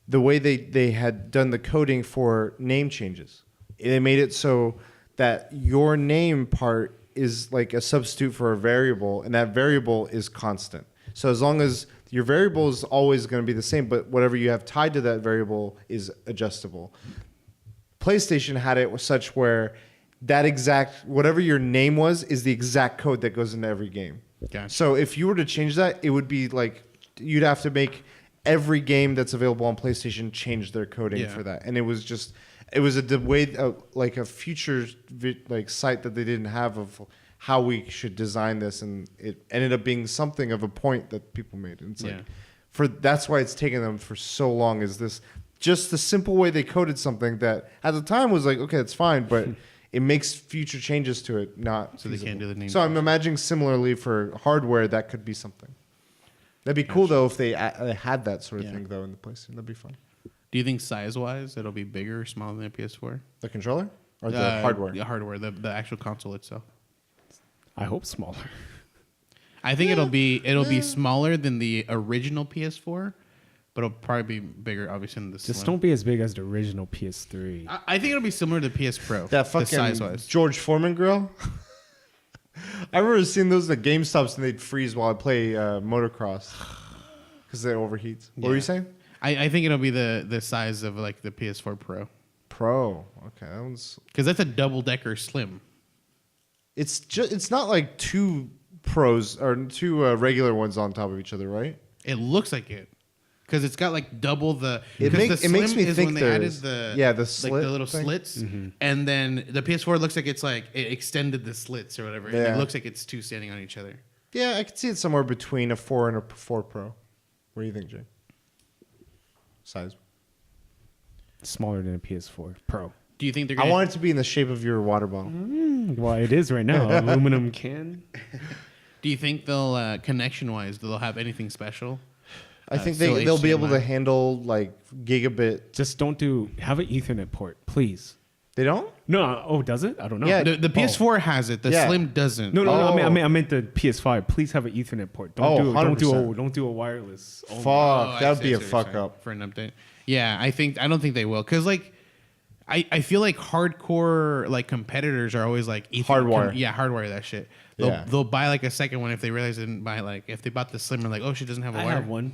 The way they had done the coding for name changes, they made it so that your name part is like a substitute for a variable, and that variable is constant. So as long as your variable is always going to be the same, but whatever you have tied to that variable is adjustable. PlayStation had it such where that exact whatever your name was is the exact code that goes into every game. Gotcha. So if you were to change that, it would be like you'd have to make every game that's available on PlayStation change their coding for that, and it was a way like a future like site that they didn't have of how we should design this, and it ended up being something of a point that people made. And it's like that's why it's taken them for so long. Is this just the simple way they coded something that at the time was like, okay, it's fine, but it makes future changes to it not so they can't do the name. So I'm imagining similarly for hardware that could be something. That'd be cool though if they had that sort of thing though in the PlayStation. That'd be fun. Do you think size wise it'll be bigger or smaller than a PS4? The controller or the hardware? The hardware, the actual console itself. I hope smaller. I think it'll be smaller than the original PS4, but it'll probably be bigger, obviously, than the Just Slim. don't be as big as the original PS3. I think it'll be similar to PS Pro. That fucking size-wise. George Foreman grill. I remember seeing those at the GameStops and they'd freeze while I play motocross because it overheats. What were you saying? I think it'll be the size of like the PS4 Pro, Pro. Okay, that one's. because that's a double decker Slim. It's not like two pros or two regular ones on top of each other, right? It looks like it. Because it's got like double the. It makes me is think when they added there's the slit like the little thing. slits, and then the PS4 looks like it's like it extended the slits or whatever. And Yeah. it looks like it's two standing on each other. Yeah, I could see it somewhere between a 4 and a 4 Pro. What do you think, Jay? Size. Smaller than a PS4 Pro. Do you think they're? I Gonna, want it to be in the shape of your water bottle. Well, it is right now. Aluminum can. Do you think they'll connection wise they'll have anything special? I think still they'll be able to HDMI. handle like gigabit. Just don't have an Ethernet port, please. They don't? No. Oh, does it? I don't know. Yeah. The PS4 has it. The Yeah. Slim doesn't. No. Oh. I meant the PS5. Please have an Ethernet port. Oh, Don't 100%. do a wireless. only. Fuck, I that would see be a what you're fuck saying, up. for an update. Yeah, I don't think they will because like I feel like hardcore like competitors are always like Hardwire. hardwire that shit. Yeah. They'll buy like a second one if they realize they didn't buy like if they bought the Slim and like oh she doesn't have a I wire. have one.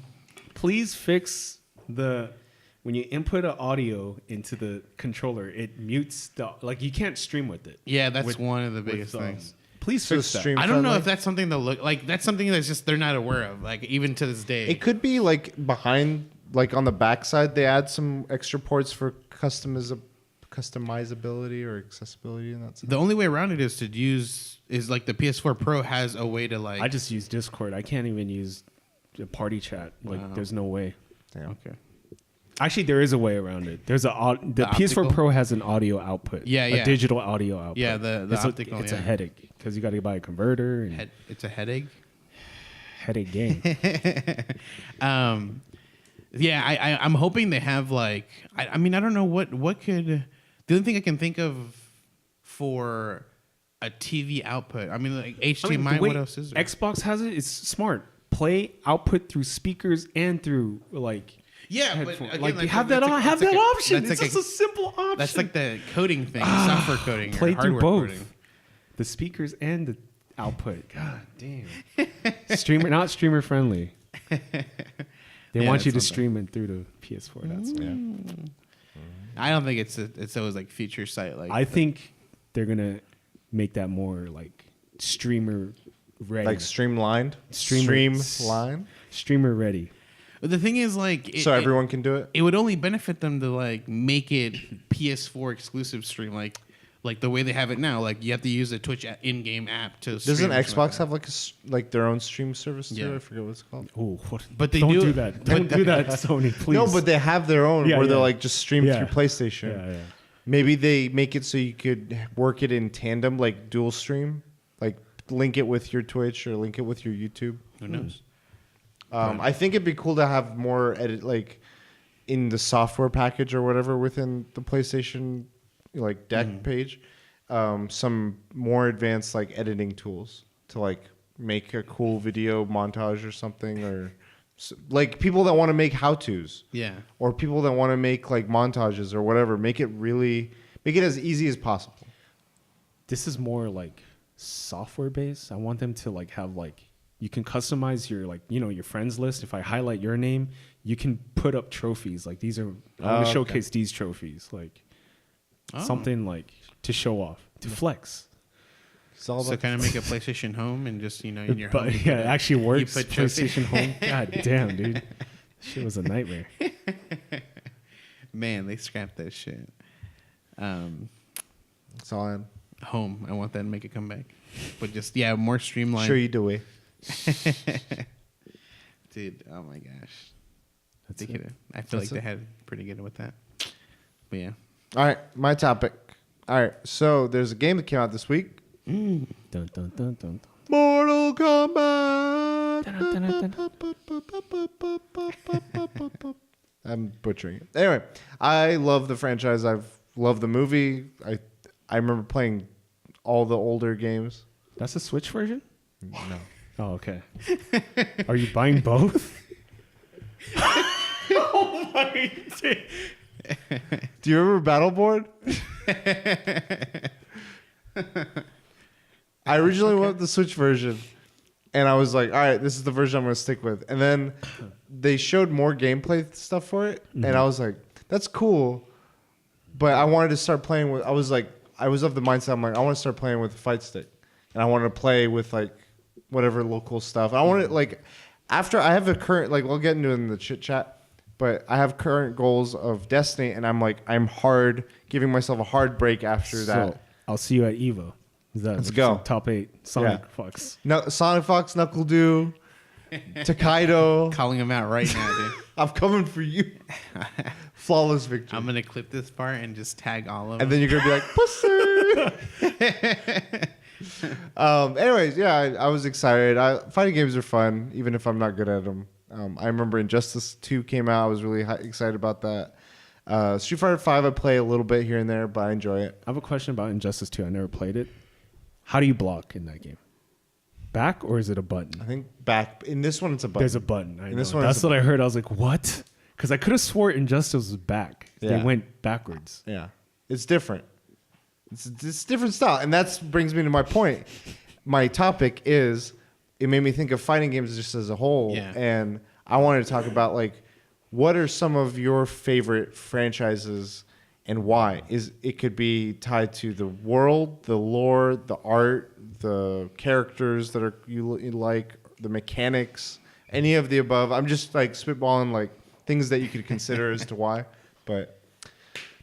Please fix when you input an audio into the controller, it mutes you can't stream with it. Yeah, that's With- one of the biggest with, things. Please So fix that. stream I don't know friendly? if that's something they'll look like. That's something that's just they're not aware of. Like even to this day. It could be like behind, like on the backside, they add some extra ports for customizability or accessibility in that sense. The only way around it is like the PS4 Pro has a way to like. I just use Discord. I can't even use a party chat. Wow. There's no way. Damn. Okay. Actually, there is a way around it. The PS4 optical? Pro has an audio output. Yeah, a yeah. digital audio output. Yeah, the it's optical, It's yeah. a headache because you got to buy a converter and It's a headache. headache game. Yeah, I'm hoping they have like I mean I don't know what could the only thing I can think of for a TV output. I mean like HDMI. the way What else is there? Xbox has it. It's smart. Play output through speakers and through Yeah, headphone. but again, like, like, you have that's that like- on. Have that's that like a- option. that's It's like just a simple option. That's like the coding thing, software coding, play or through hardware both. coding. The speakers and the output. God damn. Not streamer friendly. They Yeah, want you to that's stream it through the PS4. That's why. I don't think it's always like feature site like. I think they're gonna make that more like streamer ready. Like streamlined, Streamer- streamer ready. The thing is, like, so everyone can do it. It would only benefit them to like make it PS4 exclusive stream, like the way they have it now. Like you have to use a Twitch in-game app to. Doesn't stream or something Xbox have like their own stream service too? Yeah. I forget what it's called. Oh, what? But they don't do- do that. Don't do that, Sony. Please. No, but they have their own Yeah, where they're yeah. like just stream Yeah. through PlayStation. Yeah, yeah. Maybe they make it so you could work it in tandem, like dual stream, like link it with your Twitch or link it with your YouTube. Who knows? I think it'd be cool to have more edit, like in the software package or whatever within the PlayStation, like deck page, some more advanced like editing tools to like make a cool video montage or something, or like people that want to make how-tos. Yeah. Or people that want to make like montages or whatever, make it as easy as possible. This is more like software based. I want them to like have like you can customize your like your friends list. If I highlight your name, you can put up trophies. Like these are I want to showcase these trophies. Like something like to show off, to flex. So kind of make a PlayStation Home and just in your home. But yeah, it actually works. put trophy- PlayStation Home. God damn, dude. Shit was a nightmare. Man, they scrapped that shit. That's all I'm. Home, I want that to make a comeback, but just more streamlined. Sure you do it. Dude. Oh my gosh. That's I it. feel like That's they it. had pretty good with that. But yeah. All right, my topic. All right, so there's a game that came out this week. Dun, dun, dun, dun, dun. Mortal Kombat. I'm butchering it. Anyway, I love the franchise. I've loved the movie. I remember playing all the older games. That's a Switch version? No. Oh, okay. Are you buying both? Oh my God. Do you remember Battleboard? I originally went with the Switch version, and I was like, all right, this is the version I'm going to stick with. And then they showed more gameplay stuff for it, and I was like, that's cool. But I wanted to start playing with, I was of the mindset, I'm like, I want to start playing with a fight stick. And I wanted to play with like whatever local stuff. I wanted like, after I have a current, like we'll get into it in the chit chat, but I have current goals of Destiny, and I'm giving myself a hard break after that. I'll see you at EVO. Let's go. Top 8 Sonic Yeah. Fox. No, Sonic Fox, Knuckle Dew, Takaido. Calling them out right now, dude. I'm coming for you. Flawless victory. I'm gonna clip this part and just tag all of them. And then you're gonna be like, pussy. Anyways, yeah, I was excited. Fighting games are fun, even if I'm not good at them. I remember Injustice 2 came out. I was really excited about that. Street Fighter 5, I play a little bit here and there, but I enjoy it. I have a question about Injustice 2. I never played it. How do you block in that game? Back or is it a button? I think back in this one, it's a button. There's a button. I In know. this one, That's it's a what I heard. I was like, what? Because I could have swore Injustice was back. Yeah. They went backwards. Yeah, it's different. It's different style, and that brings me to my point. My topic is it made me think of fighting games just as a whole, and I wanted to talk about like what are some of your favorite franchises and why? It could be tied to the world, the lore, the art, the characters that you like, the mechanics, any of the above. I'm just like spitballing like things that you could consider as to why, but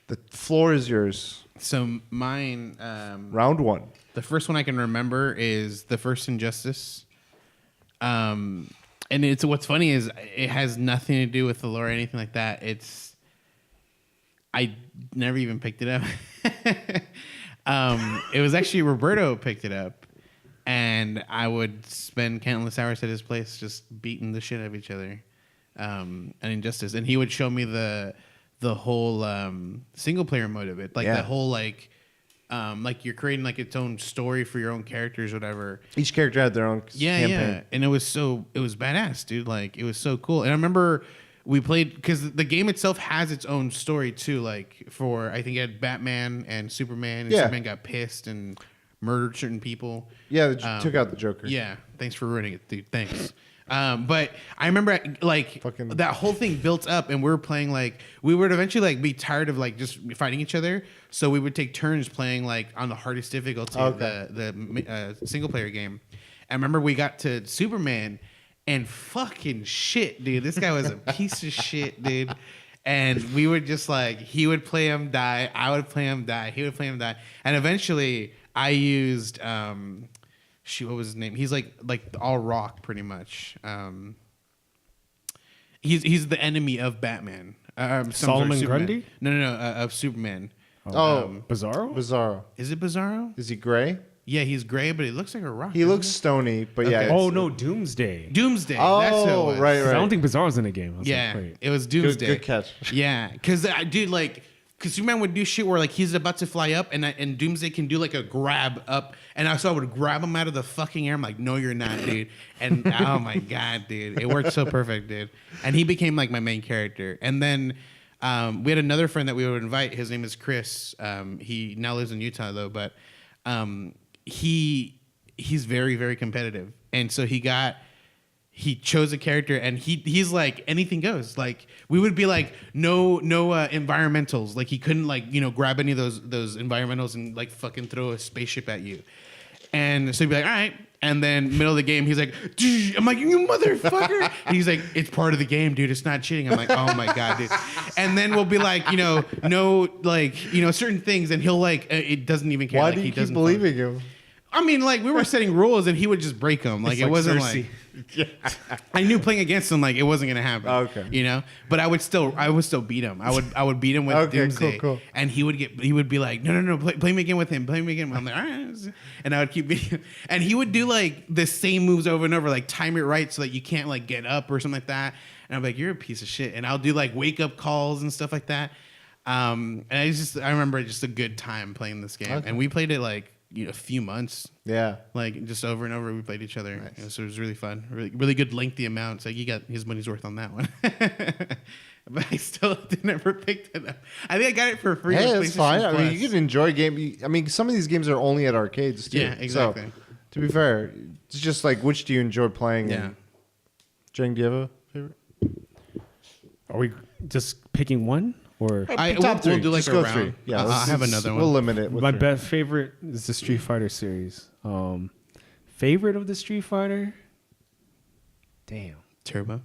the floor is yours. So mine, Round one. the first one I can remember is the first Injustice. And what's funny is it has nothing to do with the lore or anything like that. I never even picked it up. It was actually Roberto picked it up, and I would spend countless hours at his place just beating the shit out of each other. And Injustice, and he would show me the whole single player mode of it, like the whole like you're creating like its own story for your own characters, whatever. Each character had their own campaign. And it was badass, dude. Like it was so cool. And I remember we played because the game itself has its own story too. Like I think it had Batman and Superman, and Superman got pissed and murdered certain people. Yeah, they took out the Joker. Yeah, thanks for ruining it, dude. Thanks. But I remember like Fucking- that whole thing built up, and we were playing like we would eventually like be tired of like just fighting each other, so we would take turns playing like on the hardest difficulty of the single player game. I remember we got to Superman, and fucking shit, dude, this guy was a piece of shit, dude. And we would just like he would play him, die, I would play him, die, he would play him, die, and eventually I used what was his name? He's like all rock pretty much. He's the enemy of Batman. Solomon Superman. Grundy? No, of Superman. Bizarro? Bizarro. Is it Bizarro? Is he gray? Yeah, he's gray, but he looks like a rock. He doesn't looks stony, but yeah. Okay. it's- Oh no, Doomsday. Doomsday. Oh, that's who it was. right. I don't think Bizarro's in the game. I was Yeah, like, wait. it was Good, Doomsday. good catch. Yeah, because I dude like, because Superman would do shit where like he's about to fly up, and Doomsday can do like a grab up, and I would grab him out of the fucking air. I'm like, no, you're not, dude. And oh my god, dude, it worked so perfect, dude. And he became like my main character. And then we had another friend that we would invite. His name is Chris. He now lives in Utah though, but he's very, very competitive, and so he chose a character, and he's like anything goes. Like we would be like no environmentals. Like he couldn't like grab any of those environmentals and like fucking throw a spaceship at you. And so he'd be like, all right. And then middle of the game, he's like, I'm like, you motherfucker. And he's like, it's part of the game, dude. It's not cheating. I'm like, oh my god, dude. And then we'll be like, no, like certain things, and he'll like it doesn't even care. Why like, do he you keep doesn't believing him? I mean, like we were setting rules, and he would just break them. Like It's it like wasn't Cersei. like I knew playing against him, like it wasn't gonna happen. Oh, okay. But I would still beat him. I would beat him with Okay, Doomsday, cool. and he would be like, no, play me again with him, play me again. I'm like, all right, and I would keep beating him, and he would do like the same moves over and over, like time it right so that you can't like get up or something like that. And I'm like, you're a piece of shit. And I'll do like wake up calls and stuff like that. And I remember just a good time playing this game, Okay. and we played it like a few months. Yeah. Like just over and over, we played each other. So it was really fun. Really, really good lengthy amounts. Like he got his money's worth on that one. But I still never picked it up. I think I got it for free. Hey, on it's fine. I mean, PlayStation you can enjoy game. I mean, some of these games are only at arcades too. Yeah, exactly. So, to be fair, it's just like which do you enjoy playing? Yeah. Jang, do you have a favorite? Are we just picking one? Or Top three. We'll do like Just a go round. three. Yeah, I'll have another one. We'll limit it. with my three. best favorite is the Street Fighter series. Favorite of the Street Fighter? Damn. Turbo.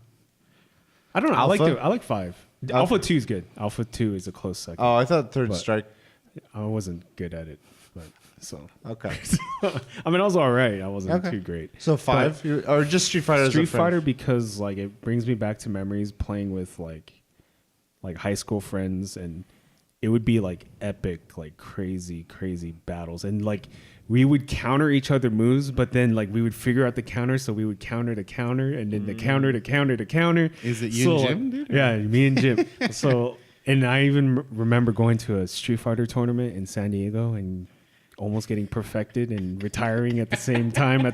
I don't know. Alpha? I like 5. Alpha 2 is good. Alpha 2 is a close second. Oh, I thought Third But- Strike. I wasn't good at it, but so Okay. I mean, I was all right. I wasn't Okay. too great. So 5 or just Street Fighter? as a Street friend? Fighter because like it brings me back to memories playing with like high school friends, and it would be like epic, like crazy battles, and like we would counter each other moves, but then like we would figure out the counter, so we would counter to counter, and then the counter to counter to counter. Is it you and So, Jim, dude? Yeah, me and Jim. So, and I even remember going to a Street Fighter tournament in San Diego and almost getting perfected and retiring at the same time.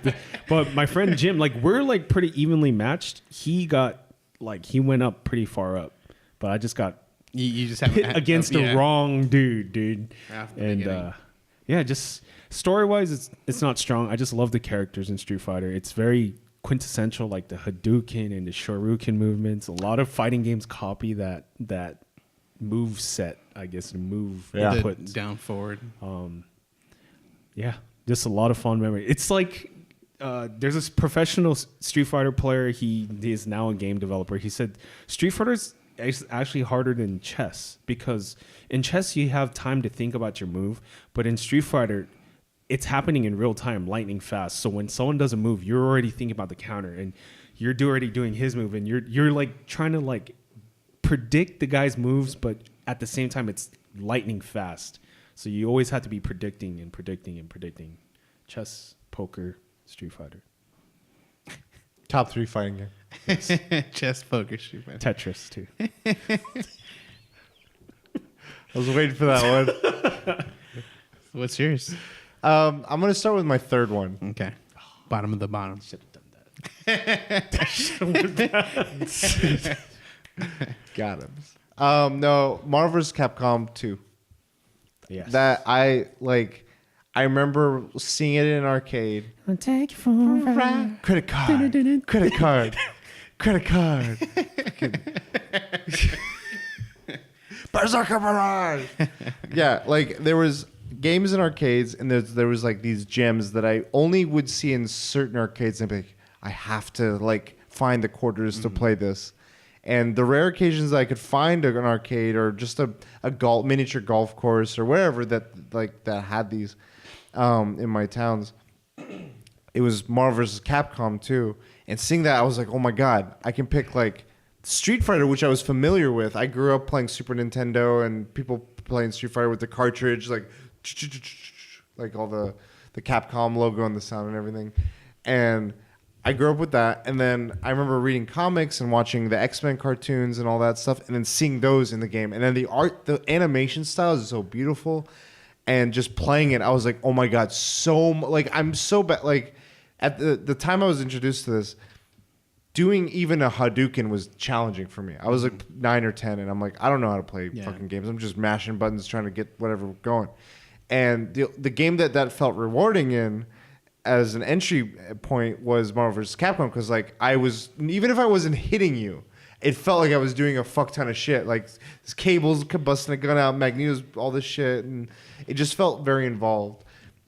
But my friend Jim, like we're like pretty evenly matched. He went up pretty far up, but I just got You just have hit against the wrong dude. After the And beginning. yeah, just story wise, it's not strong. I just love the characters in Street Fighter. It's very quintessential, like the Hadouken and the Shoryuken movements. A lot of fighting games copy that move set, I guess, and move Yeah. The inputs. down forward. Yeah, just a lot of fun memory. It's like there's this professional Street Fighter player. He is now a game developer. He said Street Fighter's actually harder than chess because in chess you have time to think about your move, but in Street Fighter it's happening in real time, lightning fast. So when someone does a move, you're already thinking about the counter, and you're already doing his move, and you're like trying to like predict the guy's moves, but at the same time it's lightning fast. So you always have to be predicting and predicting and predicting. Chess, poker, Street Fighter, Top 3 fighting game. Chess, poker, Street Fighter. Tetris too. I was waiting for that one. What's yours? I'm gonna start with my third one. Okay. Bottom of the bottom. Should have done that. Got him. No, Marvel vs. Capcom 2. Yes. That I I remember seeing it in an arcade. I'll take you for a ride. Credit card. Credit card. Credit card. Berserker Barrage. Yeah, like there was games in arcades, and there was like these gems that I only would see in certain arcades, and I'd be like, I have to like find the quarters to play this. And the rare occasions that I could find an arcade or just a miniature golf course or wherever that had these in my towns, it was Marvel vs. Capcom 2. And seeing that, I was like, oh my God, I can pick like Street Fighter, which I was familiar with. I grew up playing Super Nintendo and people playing Street Fighter with the cartridge, like all the Capcom logo and the sound and everything. And I grew up with that. And then I remember reading comics and watching the X-Men cartoons and all that stuff, and then seeing those in the game. And then the animation style is so beautiful. And just playing it, I was like, oh my God, I'm so bad. Like at the time I was introduced to this, doing even a Hadouken was challenging for me. I was like 9 or 10, and I'm like, I don't know how to play fucking games. I'm just mashing buttons trying to get whatever going. And the game that felt rewarding in as an entry point was Marvel vs. Capcom, because like even if I wasn't hitting you, it felt like I was doing a fuck ton of shit. Like this cables busting a gun out, Magneto's all this shit, and it just felt very involved.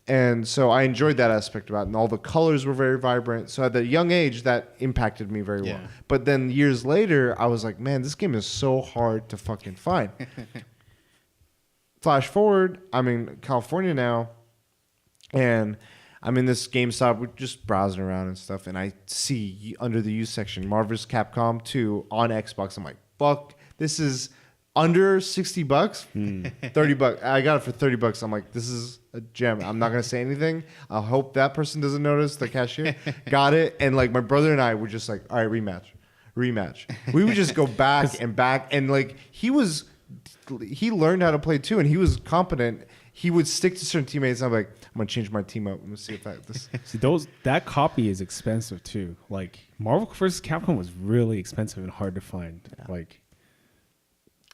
And so I enjoyed that aspect about it. And all the colors were very vibrant. So at the young age, that impacted me very well. But then years later, I was like, man, this game is so hard to fucking find. Flash forward, I'm in California now. And I'm in this GameStop. We're just browsing around and stuff. And I see under the used section, Marvel vs. Capcom 2 on Xbox. I'm like, fuck, this is under $60, $30. I got it for $30. I'm like, this is a gem. I'm not gonna say anything. I hope that person doesn't notice. The cashier got it, and like my brother and I were just like, all right, rematch. We would just go back and back, and like he learned how to play too, and he was competent. He would stick to certain teammates. And I'm like, I'm gonna change my team up. I'm gonna see if this. See, that copy is expensive too. Like Marvel vs. Capcom was really expensive and hard to find. Like.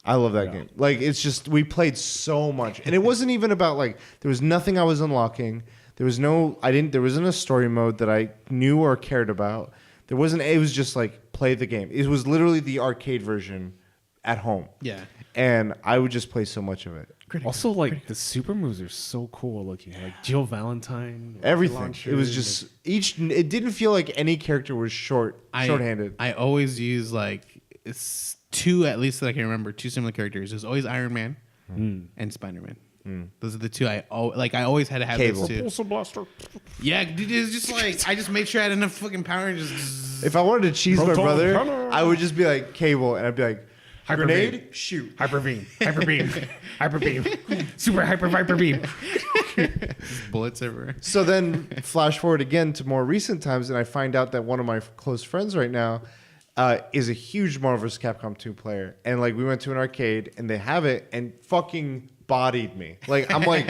I love that game. Like, it's just, we played so much. And it wasn't even about, like, there was nothing I was unlocking. There wasn't a story mode that I knew or cared about. It was just, like, play the game. It was literally the arcade version at home. Yeah. And I would just play so much of it. Also, like, the super moves are so cool looking. Like, Jill Valentine. Everything. It was just, it didn't feel like any character was shorthanded. I always use, like, two, at least that I can remember, two similar characters. There's always Iron Man and Spider-Man. Those are the two I always had to have those two. Pulsar Blaster. Yeah, dude, it's just like I just made sure I had enough fucking power and just. If I wanted to cheese my brother, I would just be like Cable, and I'd be like, grenade, shoot, hyper beam, super hyper beam. Bullets everywhere. So then, flash forward again to more recent times, and I find out that one of my close friends right now is a huge Marvel vs. Capcom 2 player. And like we went to an arcade and they have it and fucking bodied me. Like I'm like,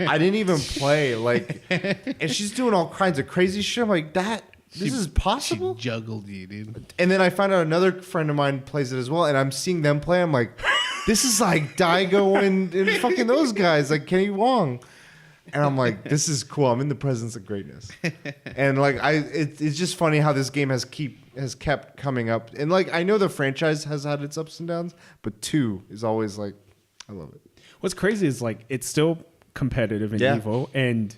I didn't even play. Like, and she's doing all kinds of crazy shit. I'm like, this is possible? She juggled you, dude. And then I found out another friend of mine plays it as well. And I'm seeing them play. I'm like, this is like Daigo and fucking those guys, like Kenny Wong. And I'm like, this is cool. I'm in the presence of greatness. And like it's just funny how this game has kept coming up. And like I know the franchise has had its ups and downs, but 2 is always like, I love it. What's crazy is like it's still competitive in Evo, and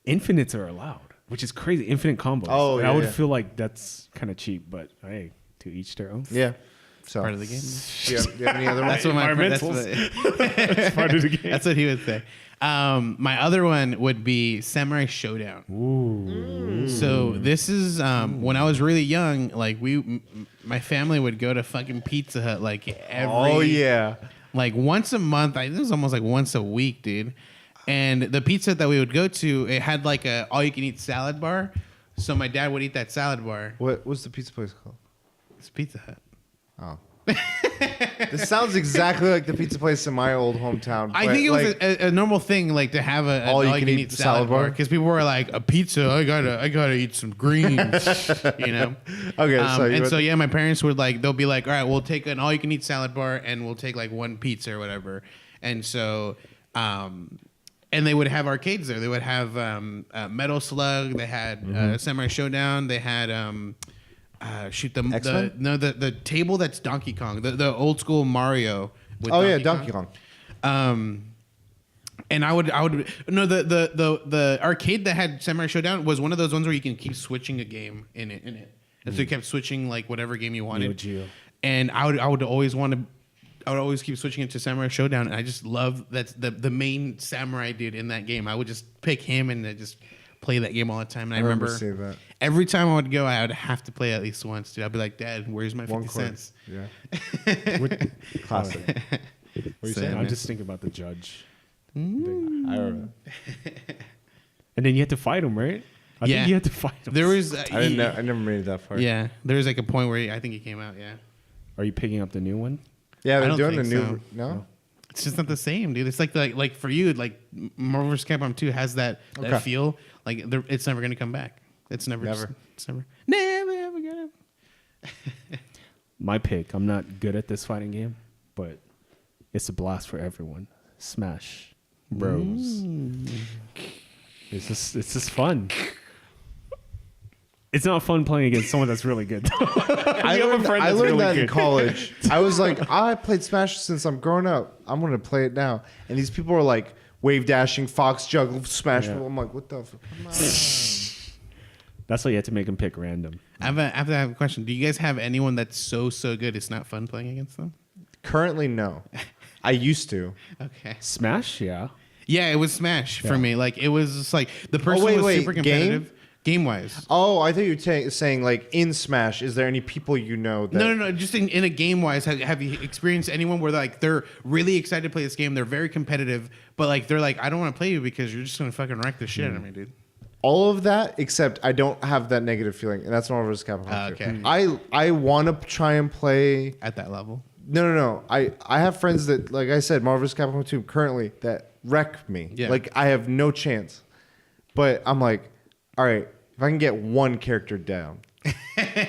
infinites are allowed, which is crazy. Infinite combos. Oh, and I would feel like that's kind of cheap, but hey, to each their own. Yeah. So part of the game. Do you have any other ones? That's what part of the game. That's what he would say. My other one would be Samurai Showdown. Ooh. So this is when I was really young. Like my family would go to fucking Pizza Hut like like once a month. This was almost like once a week, dude. And the pizza that we would go to, it had like a all you can eat salad bar. So my dad would eat that salad bar. What was the pizza place called? It's Pizza Hut. Oh. This sounds exactly like the pizza place in my old hometown. I think it was a normal thing, like to have an all you can eat salad bar, because people were like, a pizza, I gotta eat some greens, you know. Okay, my parents would they'll be like, all right, we'll take an all you can eat salad bar and we'll take like one pizza or whatever. And so and they would have arcades there. They would have Metal Slug. They had Samurai Showdown. They had shoot them. The table that's Donkey Kong. The old school Mario. With Donkey Kong. And I would no the arcade that had Samurai Showdown was one of those ones where you can keep switching a game in it. And so you kept switching like whatever game you wanted. Geo. And I would always keep switching it to Samurai Showdown, and I just love that's the main samurai dude in that game. I would just pick him and just play that game all the time. And I remember seeing that. Every time I would go, I would have to play at least once, dude. I'd be like, Dad, where's my 50 cents? Yeah. Classic. What are you saying? I'm just thinking about the judge. I remember. And then you had to fight him, right? I think you had to fight him. There was. I never made it that far. Yeah, there was like a point where I think he came out. Yeah. Are you picking up the new one? Yeah, I they're don't doing the think new. so. No. It's just not the same, dude. It's like for you, like Marvel vs. Capcom 2 has that feel. Like it's never gonna come back. It's never ever gonna. My pick. I'm not good at this fighting game, but it's a blast for everyone. Smash Bros. It's just fun. It's not fun playing against someone that's really good. I learned that in college. I was like, I played Smash since I'm growing up. I'm going to play it now. And these people are like wave dashing, fox juggle, Smash. Yeah. I'm like, what the fuck? Come on. That's why you have to make them pick random. I have a question. Do you guys have anyone that's so good it's not fun playing against them? Currently, no. I used to. Okay. Smash, yeah. Yeah, it was Smash for me. Like it was just like the person was super competitive. Game wise. Oh, I thought you were saying like in Smash, is there any people you know that... No. Just in a game wise, have you experienced anyone where like they're really excited to play this game, they're very competitive, but like they're like, I don't want to play you because you're just gonna fucking wreck the shit out of me, dude. All of that, except I don't have that negative feeling, and that's Marvel vs. Capcom. Okay. I want to try and play at that level. No. I have friends that, like I said, Marvel vs. Capcom 2 currently that wreck me. Yeah. Like I have no chance. But I'm like, all right, if I can get one character down,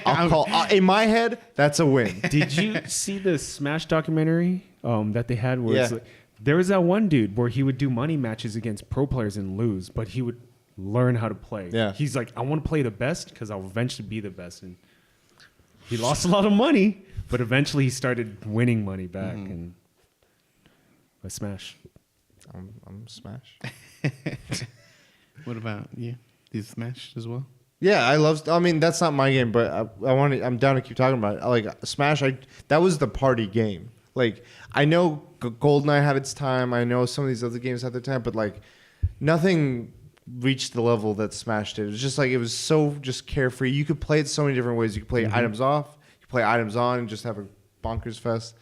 I'll call. In my head, that's a win. Did you see the Smash documentary that they had? Where it's like, there was that one dude where he would do money matches against pro players and lose, but he would learn how to play. Yeah. He's like, I want to play the best because I'll eventually be the best. And he lost a lot of money, but eventually he started winning money back. And I Smash. I'm Smash. What about you? Do you Smash as well? Yeah, I mean, that's not my game, but I'm down to keep talking about it. Like Smash, that was the party game. Like I know GoldenEye had its time. I know some of these other games had their time, but like nothing reached the level that Smash did. It was just like it was so just carefree. You could play it so many different ways. You could play items off, you could play items on, and just have a bonkers fest.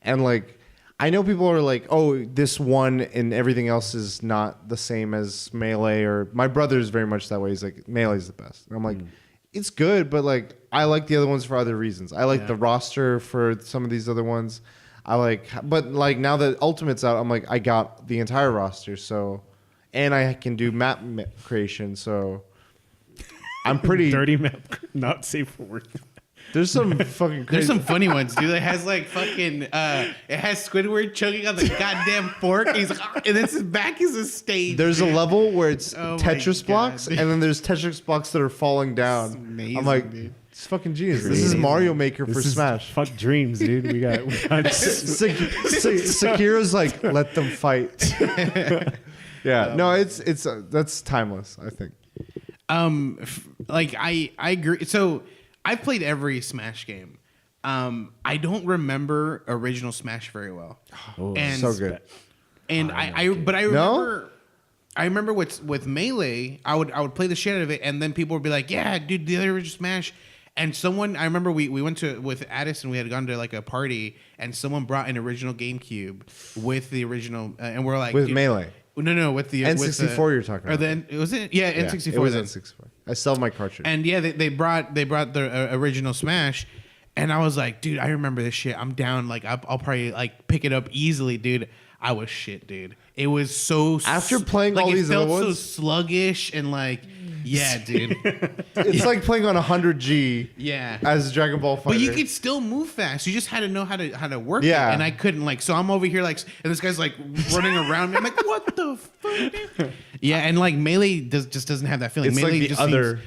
And like I know people are like, oh, this one and everything else is not the same as Melee. Or my brother is very much that way. He's like, Melee's the best. And I'm like, it's good, but like I like the other ones for other reasons. I like the roster for some of these other ones. But like now that Ultimate's out, I'm like, I got the entire roster, so, and I can do map creation, so I'm pretty dirty map, not safe for work. There's some fucking crazy. There's some funny ones, dude. It has like fucking it has Squidward choking on the goddamn fork. He's like, and then his back is a stage. There's a level where it's Tetris blocks, and then there's Tetris blocks that are falling down. Amazing, I'm like, dude. It's fucking genius. This is Mario Maker for Smash. Fuck dreams, dude. We got Sekira's like, let them fight. Yeah, no, it's that's timeless, I think. Like I agree. So I've played every Smash game. I don't remember original Smash very well. Oh, and so good. And I remember. I remember with Melee, I would play the shit out of it, and then people would be like, "Yeah, dude, the other original Smash." And someone, I remember we went to with Addison, we had gone to like a party, and someone brought an original GameCube with the original, and we're like, with Melee. No, with the N64 you're talking about. Or then was it? Yeah, N64. It was then. N64. I still have my cartridge. And yeah, they brought the original Smash, and I was like, dude, I remember this shit. I'm down. Like I'll probably like pick it up easily, dude. I was shit, dude. It was so after playing like, all these other ones, it felt ones, so sluggish and like Yeah, dude. It's like playing on 100G. Yeah. As a Dragon Ball fighter. But you could still move fast. You just had to know how to work Yeah. it. And I couldn't, like, so I'm over here, like, and this guy's, like, running around me. I'm like, what the fuck, dude? Yeah, and, like, Melee just doesn't have that feeling. It's Melee like the just other-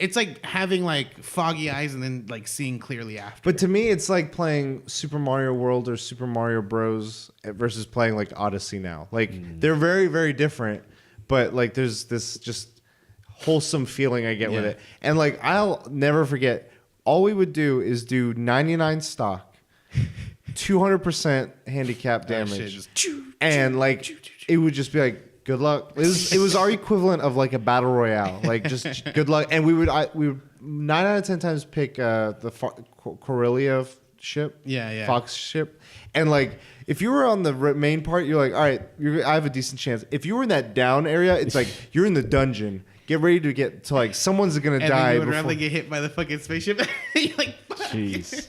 it's like having, like, foggy eyes and then, like, seeing clearly after. But to me, it's like playing Super Mario World or Super Mario Bros. Versus playing like Odyssey now. Like they're very, very different, but like there's this just wholesome feeling I get with Yeah. it. And like I'll never forget, all we would do is do 99 stock, 200% handicap damage, and like it would just be like good luck. It was our equivalent of like a battle royale, like just good luck. And we would 9 out of 10 times pick the Corellia ship, Fox ship, and like if you were on the main part, you're like, all right, I have a decent chance. If you were in that down area, it's like you're in the dungeon. Get ready to get to like someone's gonna and die. then you would before. rather get hit by the fucking spaceship. You're like, fuck. Jeez.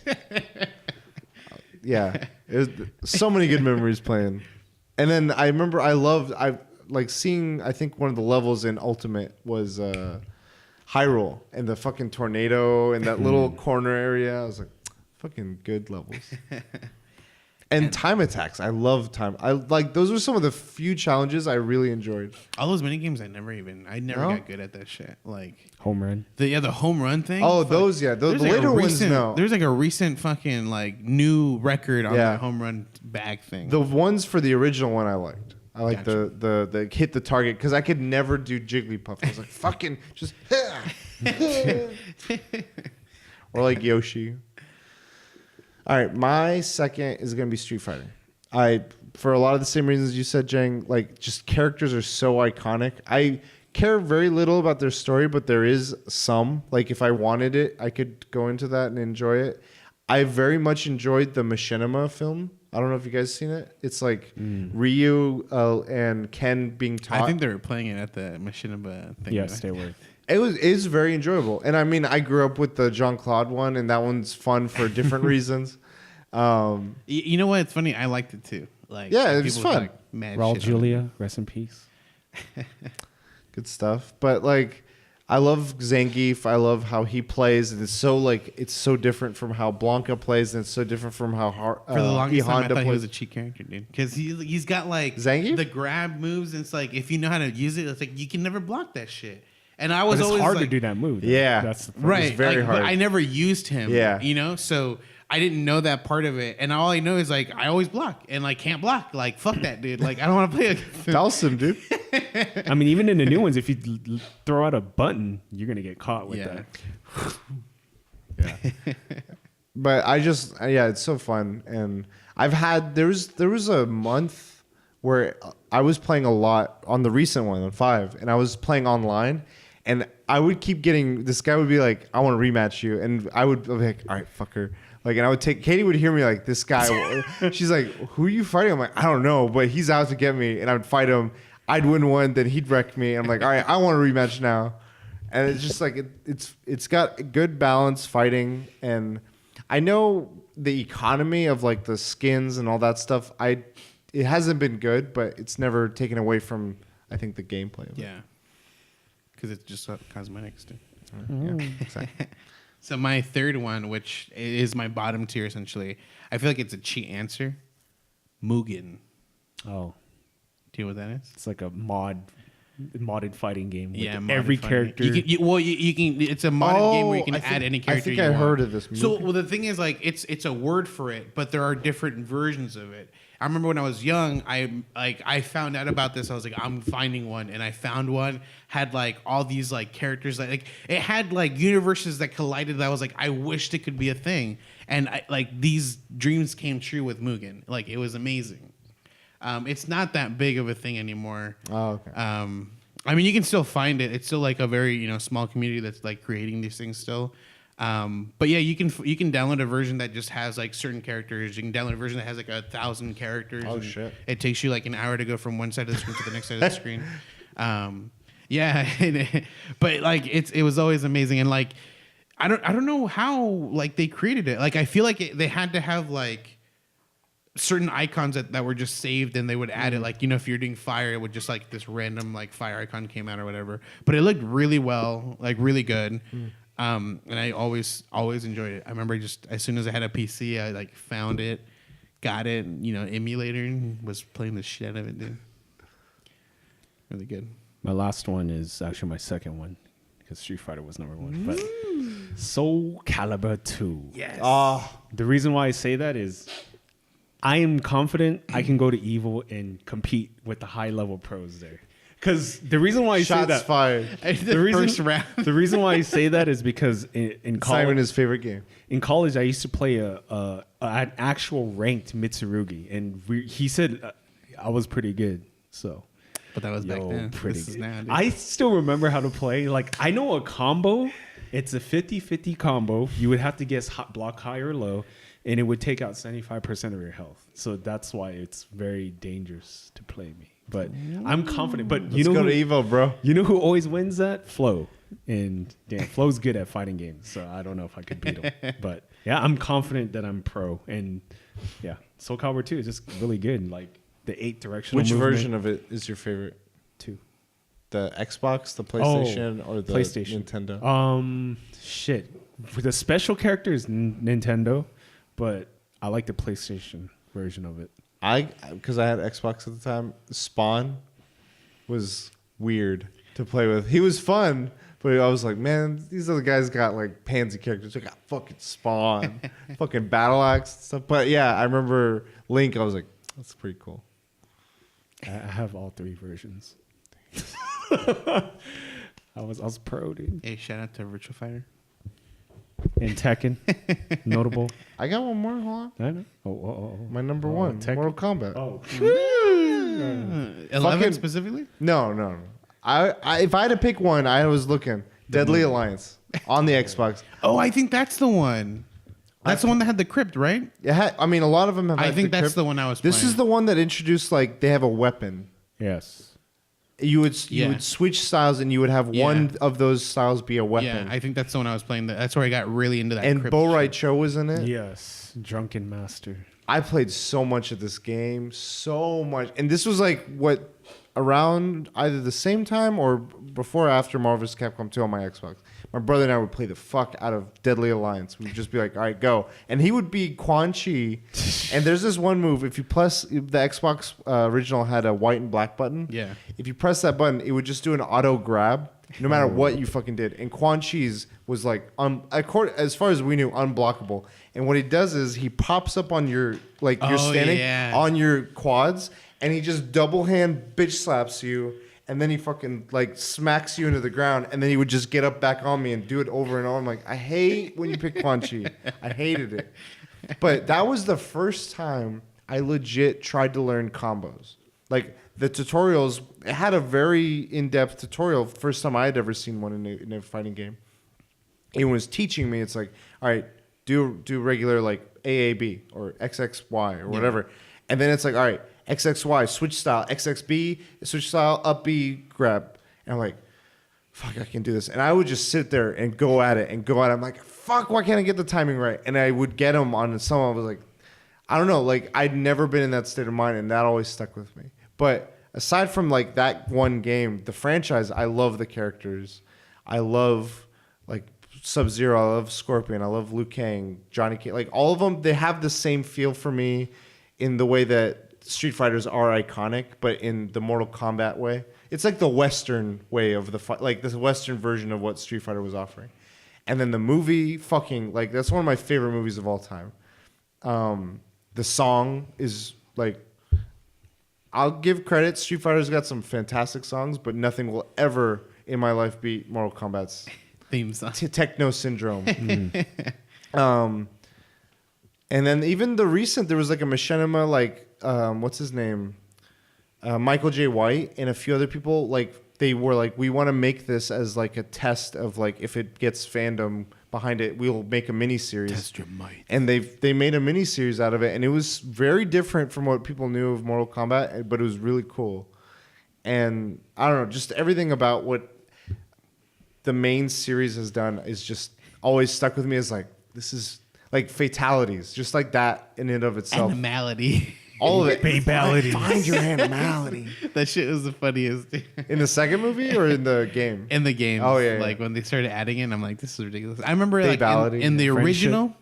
Yeah, it was so many good memories playing. And then I remember I like seeing. I think one of the levels in Ultimate was Hyrule and the fucking tornado in that little corner area. I was like, fucking good levels. And time attacks. I love time. I like those were some of the few challenges I really enjoyed. All those mini games, I never No? got good at that shit. Like Home run. the home run thing. Oh, Fuck. those the There's like later a ones recent, no. There's like a recent fucking like new record on Yeah. the home run bag thing. The ones for the original one I liked. I like Gotcha. the hit the target because I could never do Jigglypuff. I was like fucking just or like Yoshi. All right, my second is gonna be Street Fighter. For a lot of the same reasons you said, Jang, like just characters are so iconic. I care very little about their story, but there is some. Like if I wanted it, I could go into that and enjoy it. I very much enjoyed the Machinima film. I don't know if you guys seen it. It's like Ryu and Ken being taught. I think they were playing it at the Machinima thing. Yeah, right? stay away. It's very enjoyable. And I mean, I grew up with the Jean-Claude one, and that one's fun for different reasons. You know what? It's funny. I liked it too. Like Yeah, it was people fun. like, mad Raul shit on Julia, rest in peace. Good stuff. But like, I love Zangief. I love how he plays, and it's so different from how Blanca plays, and it's so different from how it. For the longest time, I Honda thought he plays. was a cheat character, dude. Because he's got like Zangief? the grab moves, and it's like if you know how to use it, it's like you can never block that shit. And I was But it's always hard like, to do that move. Yeah. That's the right, It's very like, hard. But I never used him. Yeah. You know, so I didn't know that part of it, and all I know is like I always block and like can't block. Like fuck that, dude. Like I don't want to play against him. Dawson, dude. I mean, even in the new ones, if you throw out a button, you're gonna get caught with Yeah. that. Yeah. But it's so fun. And I've had, there was a month where I was playing a lot on the recent one, on 5, and I was playing online, and I would keep getting, this guy would be like, I want to rematch you. And I would be like, all right, fucker. Like, and I would Katie would hear me like, this guy, she's like, who are you fighting? I'm like, I don't know, but he's out to get me. And I would fight him. I'd win one, then he'd wreck me. And I'm like, all right, I want a rematch now. And it's just like, it's got good balance fighting. And I know the economy of like the skins and all that stuff, it hasn't been good, but it's never taken away from, I think, the gameplay of it. Yeah, because it's just cosmetics, dude. Yeah, exactly. So my third one, which is my bottom tier essentially, I feel like it's a cheat answer. Mugen. Oh, Do you know what that is? it's like a modded fighting game. With Yeah, every modded fighting. character. You can. It's a modded game where you can add any character. I think you I want. heard of this movie. So, well, the thing is, like, it's a word for it, but there are different versions of it. I remember when I was young, I found out about this. I was like, I'm finding one, and I found one had like all these like characters like it had like universes that collided. That I was like, I wished it could be a thing, and these dreams came true with Mugen. Like it was amazing. It's not that big of a thing anymore. Oh, okay. I mean, you can still find it. It's still like a very small community that's like creating these things still. But yeah, you can download a version that just has like certain characters. You can download a version that has like 1,000 characters. Oh, and shit. It takes you like an hour to go from one side of the screen to the next side of the screen. Yeah, but like it was always amazing, and like I don't know how like they created it. Like I feel like they had to have like certain icons that were just saved, and they would add it. Like, if you're doing fire, it would just like this random like fire icon came out or whatever. But it looked really well, like really good. And I always enjoyed it. I remember just as soon as I had a PC, I like found it, got it, and, emulator, and was playing the shit out of it, dude. Really good. My last one is actually my second one because Street Fighter was number one. But Soul Calibur 2. Yes. The reason why I say that is I am confident I can go to Evil and compete with the high level pros there. Because the reason why I say Shots that, fired. First round. the reason why I say that is because in college, Simon, his favorite game. in college, I used to play an actual ranked Mitsurugi, and he said I was pretty good. So, But that was back then. pretty This is good. now, dude. I still remember how to play. Like, I know a combo. It's a 50-50 combo. You would have to guess block high or low, and it would take out 75% of your health. So that's why it's very dangerous to play me. But I'm confident. But Let's go to Evo, bro. you know who always wins that? Flo. And damn, Flo's good at fighting games, so I don't know if I could beat him. But yeah, I'm confident that I'm pro. And yeah, Soul Calibur 2 is just really good. Like the 8 directional Which movement. version of it is your favorite? 2. The Xbox, the PlayStation, or the PlayStation. Nintendo? Shit. For the special character is Nintendo, but I like the PlayStation version of it. Because I had Xbox at the time, Spawn was weird to play with. He was fun, but I was like, man, these other guys got like pansy characters. They got fucking Spawn, fucking Battle Axe and stuff. But yeah, I remember Link. I was like, that's pretty cool. I have all 3 versions. I was pro, dude. Hey, shout out to Virtua Fighter. And Tekken, notable. I got one more. Hold on. I know. Oh. My number one, Tekken. Mortal Kombat. Oh, 11 Fucking- specifically? No. I if I had to pick one, I was looking Deadly Alliance on the Xbox. Oh, I think that's the one. That's the one that had the crypt, right? I mean, a lot of them have. I had think the that's crypt. the one I was This playing. is the one that introduced like they have a weapon. yes. You would Yeah. switch styles and you would have Yeah. one of those styles be a weapon. Yeah, I think that's the one I was playing. That's where I got really into that. and crypt Bo shit. Right Cho was in it. Yes. Drunken Master. I played so much of this game, so much, and this was like what around either the same time or before or after Marvel vs. Capcom 2 on my Xbox. My brother and I would play the fuck out of Deadly Alliance. We'd just be like, all right, go. And he would be Quan Chi. And there's this one move. If you press, the Xbox original had a white and black button. Yeah. If you press that button, it would just do an auto grab no matter what you fucking did. And Quan Chi's was like, as far as we knew, unblockable. And what he does is he pops up on your, like you're Oh, standing yeah. on your quads and he just double hand bitch slaps you. And then he fucking like smacks you into the ground, and then he would just get up back on me and do it over and over. I'm like, I hate when you pick Quan Chi. I hated it. But that was the first time I legit tried to learn combos. Like the tutorials, it had a very in-depth tutorial. First time I had ever seen one in a fighting game. It was teaching me. It's like, all right, do regular like AAB or XXY or whatever, and then it's like, all right. XXY, switch style, XXB, switch style, up B, grab. And I'm like, fuck, I can do this. And I would just sit there and go at it. I'm like, fuck, why can't I get the timing right? And I would get them on some. I was like, I don't know. Like, I'd never been in that state of mind, and that always stuck with me. But aside from, like, that one game, the franchise, I love the characters. I love, like, Sub-Zero. I love Scorpion. I love Liu Kang, Johnny Cage. Like, all of them, they have the same feel for me in the way that Street Fighters are iconic, but in the Mortal Kombat way. It's like the Western way of the fight, like this Western version of what Street Fighter was offering. And then the movie, fucking, like, that's one of my favorite movies of all time. The song is, like, I'll give credit. Street Fighter's got some fantastic songs, but nothing will ever in my life beat Mortal Kombat's Theme song. Techno Syndrome. And then even the recent, there was like a machinima, like, what's his name? Michael J. White and a few other people, like, they were like, we want to make this as like a test of like, if it gets fandom behind it, we'll make a mini-series. Test your might. And they made a mini-series out of it, and it was very different from what people knew of Mortal Kombat, but it was really cool. And I don't know, just everything about what the main series has done is just always stuck with me as like, this is like fatalities, just like that in and of itself. Animality. All of it. Babality. Find your animality. That shit was the funniest. In the second movie or in the game? In the game. Oh, yeah, Like yeah. when they started adding it, I'm like, this is ridiculous. I remember like Babality, in the friendship. original,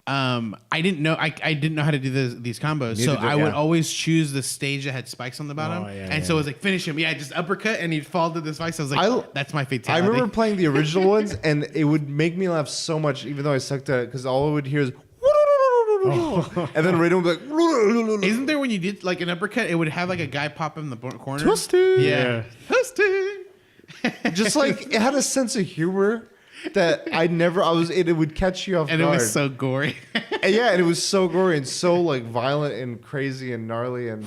I didn't know I didn't know how to do these combos, so Neither did- I would yeah. always choose the stage that had spikes on the bottom, Oh, yeah, and so it was like finish him, yeah, just uppercut, and he'd fall to the spikes. I was like, that's my I fatality. remember playing the original ones, and it would make me laugh so much, even though I sucked at it, because all I would hear is, and then Raiden would be like, Isn't there when you did like an uppercut, it would have like a guy pop in the corner? Twisted. Yeah. Twisted. just like it had a sense of humor that it would catch you off And it guard. was so gory. And yeah, and it was so gory and so like violent and crazy and gnarly and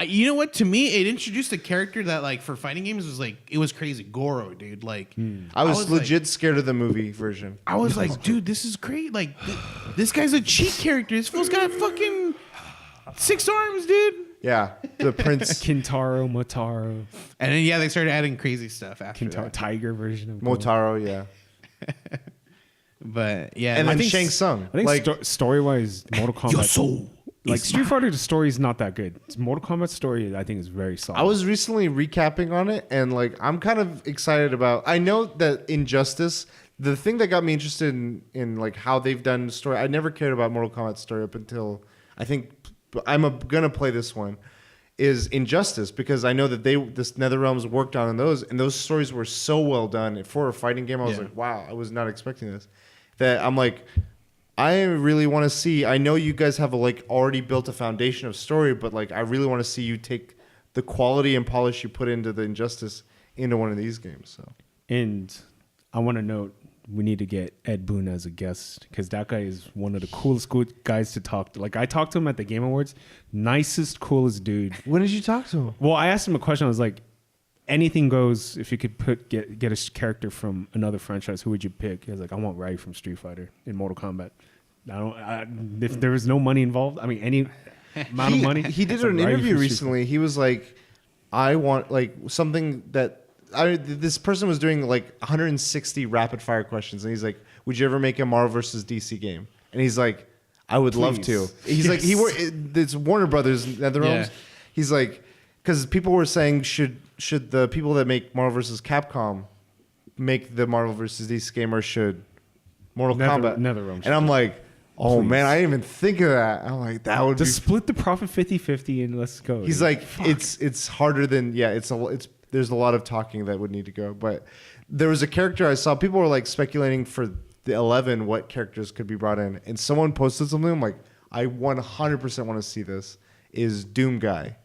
You know what? To me, it introduced a character that, like, for fighting games was like it was crazy. Goro, dude. Like, I was legit scared of the movie version. I was like, dude, this is great. Like, this guy's a cheat character. This fool's got fucking 6 arms, dude. Yeah, the prince Kintaro, Motaro, And then they started adding crazy stuff after Kintaro, that. tiger version of Goro. Motaro, yeah, But yeah, and I then think Shang Tsung. I think Like story-wise, Mortal Kombat. your soul. Like Street Fighter, the story is not that good. Mortal Kombat story, I think, is very solid. I was recently recapping on it, and like I'm kind of excited about. I know that Injustice, the thing that got me interested in like how they've done the story. I never cared about Mortal Kombat story up until I think gonna play this one. Is Injustice, because I know that this NetherRealms worked on those, and those stories were so well done for a fighting game. I was like, wow, I was not expecting this. That I'm like, I really want to see. I know you guys have already built a foundation of story, but like I really want to see you take the quality and polish you put into the Injustice into one of these games. So, And I want to note, we need to get Ed Boon as a guest, because that guy is one of the coolest guys to talk to. Like, I talked to him at the Game Awards. Nicest, coolest dude. when did you talk to him? Well, I asked him a question. I was like, anything goes. If you could get a character from another franchise, who would you pick? He was like, I want Ryu from Street Fighter in Mortal Kombat. If there was no money involved, I mean, any amount of money. He did it's like an Ryu interview from Street recently. He was like, I want like something that this person was doing like 160 rapid fire questions, and he's like, would you ever make a Marvel versus DC game? And he's like, I would love to. Please. He's like, it's Warner Brothers NetherRealms. Yeah. He's like, because people were saying, should the people that make Marvel versus Capcom make the Marvel versus DC game, or should Mortal Kombat? NetherRealms. And I'm like, oh Please. man, I didn't even think of that. I'm like, that would Just be. split the profit 50-50 and let's go. He's dude. like, Fuck. it's harder than there's a lot of talking that would need to go. But there was a character I saw. People were like speculating for the 11 what characters could be brought in, and someone posted something. I'm like, I 100% want to see this. Is Doom Guy?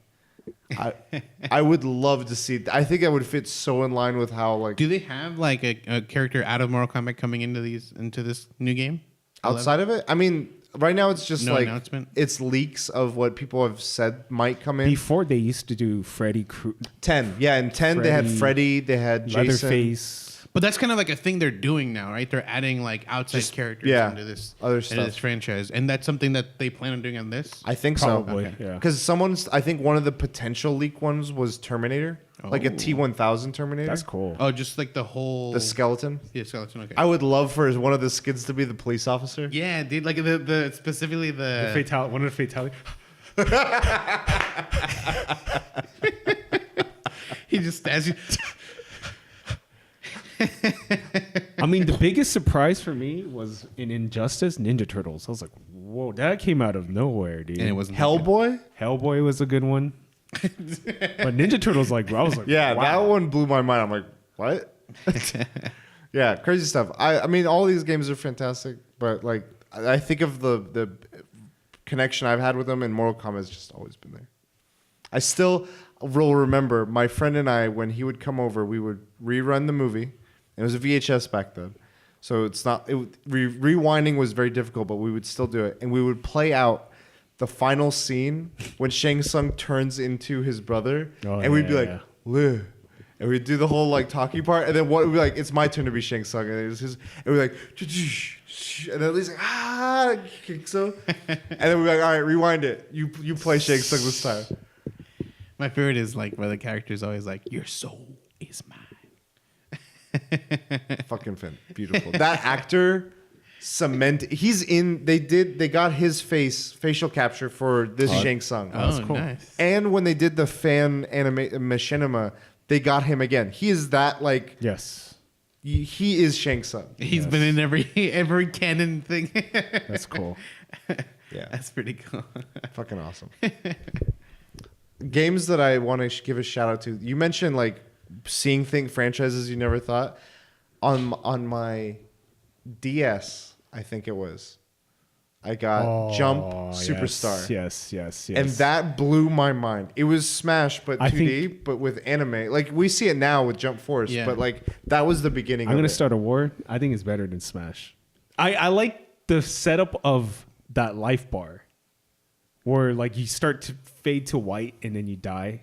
I would love to see. I think that would fit so in line with how like Do they have like a character out of Mortal Kombat coming into this new game? outside of it. I mean, right now it's just No like announcement? it's leaks of what people have said might come in. Before they used to do Freddy 10, yeah, in 10 they had Freddy, they had Jason. Leatherface. But that's kind of like a thing they're doing now, right? They're adding like outside characters yeah, into this other into stuff. this franchise, and that's something that they plan on doing on this. I think Probably, so. yeah. Because I think one of the potential leak ones was Terminator, like a Oh. T-1000 Terminator. That's cool. Oh, just like the whole The skeleton. Yeah, skeleton. Okay. I would love for one of the skids to be the police officer. Yeah, dude. Like the specifically the One of the fatality. he just stabs you. I mean, the biggest surprise for me was in Injustice, Ninja Turtles. I was like, whoa, that came out of nowhere, dude. And it wasn't that good. Hellboy. Hellboy was a good one. But Ninja Turtles, like, I was like, Yeah, wow. that one blew my mind. I'm like, what? Yeah, crazy stuff. I mean, all these games are fantastic, but like, I think of the connection I've had with them, and Mortal Kombat has just always been there. I still will remember my friend and I, when he would come over, we would rerun the movie. It was a VHS back then, so it's not. Rewinding was very difficult, but we would still do it, and we would play out the final scene when Shang Tsung turns into his brother, and we'd be like, "Liu," and we'd do the whole like talking part, and then what we'd be like, "It's my turn to be Shang Tsung," and it was his, and we're like, and then he's like, so, and then we're like, "All right, rewind it. You play Shang Tsung this time." My favorite is like where the character is always like, "Your soul is mine." Fucking Finn, beautiful. That actor, They got his facial capture for this Shang Tsung. Oh, cool. Nice. And when they did the fan machinima, they got him again. He is that like. Yes. He is Shang Tsung. He's been in every canon thing. That's cool. Yeah, that's pretty cool. Fucking awesome. Games that I want to give a shout out to. You mentioned like seeing franchises you never thought. On my DS, I think it was. I got Jump Superstar. Yes. And that blew my mind. It was Smash, but 2D, but with anime. Like we see it now with Jump Force, but like that was the beginning. I'm gonna start a war. I think it's better than Smash. I like the setup of that life bar, where like you start to fade to white and then you die.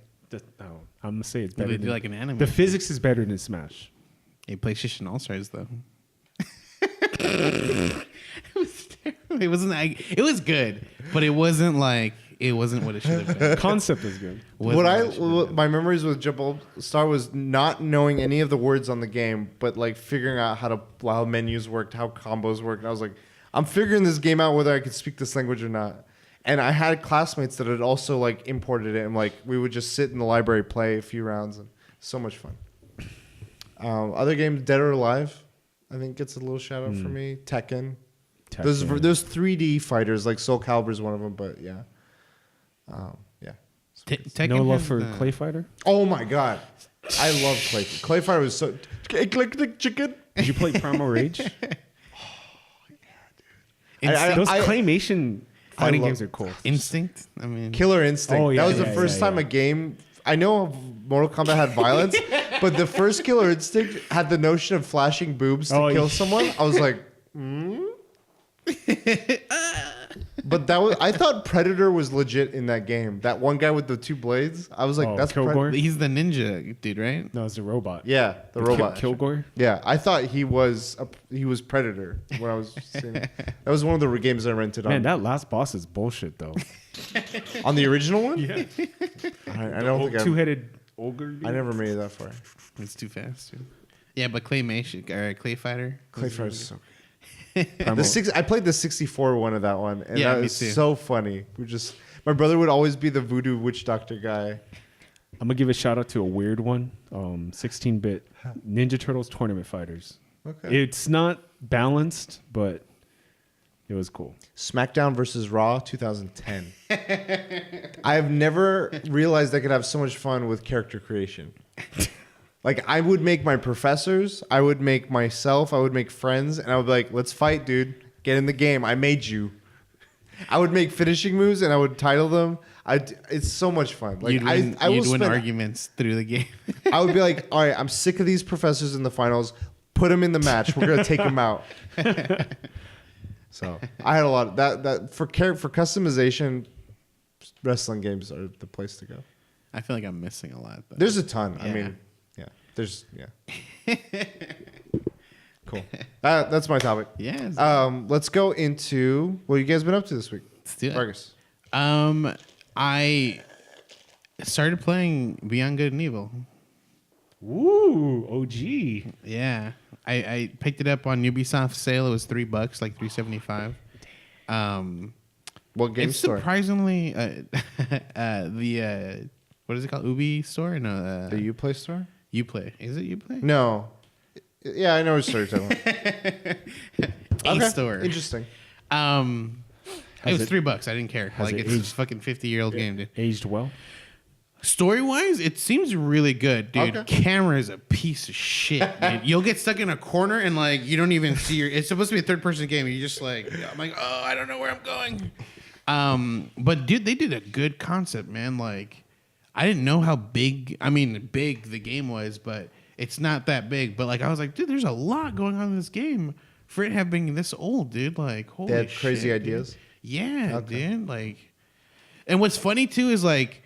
I'm gonna say it's better. They do like an anime. The physics is better than Smash. Hey, PlayStation All Stars though. It was terrible. It wasn't. It was good, but it wasn't like it wasn't what it should have been. Concept is good. My memories with Jump Star was not knowing any of the words on the game, but like figuring out how menus worked, how combos worked. And I was like, I'm figuring this game out whether I could speak this language or not. And I had classmates that had also like imported it, and like we would just sit in the library, play a few rounds, and so much fun. Other games, Dead or Alive, I think gets a little shout out for me. Tekken. Those 3D fighters, like Soul Calibur is one of them, but yeah. Tekken no love for Clay Fighter? Oh my god. I love Clay. Clay Fighter was so click chicken. Did you play Primal Rage? Those claymation fighting games are cool. Instinct. I mean, Killer Instinct. Oh, yeah, that was the first time a game. I know Mortal Kombat had violence, but the first Killer Instinct had the notion of flashing boobs to kill someone. I was like, But I thought Predator was legit in that game. That one guy with the two blades. I was like, that's Kilgore. He's the ninja dude, right? No, it's the robot. Yeah, the robot. Kilgore. Yeah, I thought he was Predator when I was seeing it. That was one of the games I rented on. Man, that last boss is bullshit though. On the original one? Yeah. I don't think two-headed ogre. I never made it that far. It's too fast. Dude. Yeah, but Claymation or Clay Fighter. Clay Fighter is so good. I played the 64 one of that one, and that was so funny. My brother would always be the voodoo witch doctor guy. I'm gonna give a shout out to a weird one, 16-bit Ninja Turtles Tournament Fighters. Okay, it's not balanced, but it was cool. SmackDown versus Raw 2010. I have never realized I could have so much fun with character creation. Like, I would make my professors, I would make myself, I would make friends, and I would be like, let's fight, dude. Get in the game. I made you. I would make finishing moves, and I would title them. It's so much fun. Like, you'd win arguments through the game. I would be like, all right, I'm sick of these professors in the finals. Put them in the match. We're going to take them out. So, I had a lot of that for I customization, wrestling games are the place to go. I feel like I'm missing a lot. Though. There's a ton. Yeah. I mean... Cool. That's my topic. Yeah. Let's go into what you guys been up to this week. Let's do it. Vargas. I started playing Beyond Good and Evil. Ooh, OG. Yeah. I picked it up on Ubisoft sale. It was $3, like $3.75. What game it's store? Surprisingly, the what is it called? Ubi store? No, the Uplay store. Uplay. Is it Uplay? No. Yeah, I know what store you're talking about. Store. Interesting. It was $3. I didn't care. Like it's a fucking 50-year-old game, dude. Aged well. Story-wise, it seems really good, dude. Okay. Camera is a piece of shit, dude. You'll get stuck in a corner and like you don't even see it's supposed to be a third-person game. And you're just like, I'm like, oh, I don't know where I'm going. But dude, they did a good concept, man. Like, I didn't know how big the game was, but it's not that big. But like, I was like, dude, there's a lot going on in this game for it having been this old, dude. Like, holy shit. They had crazy ideas. Dude. Yeah, dude. Like, and what's funny too is like,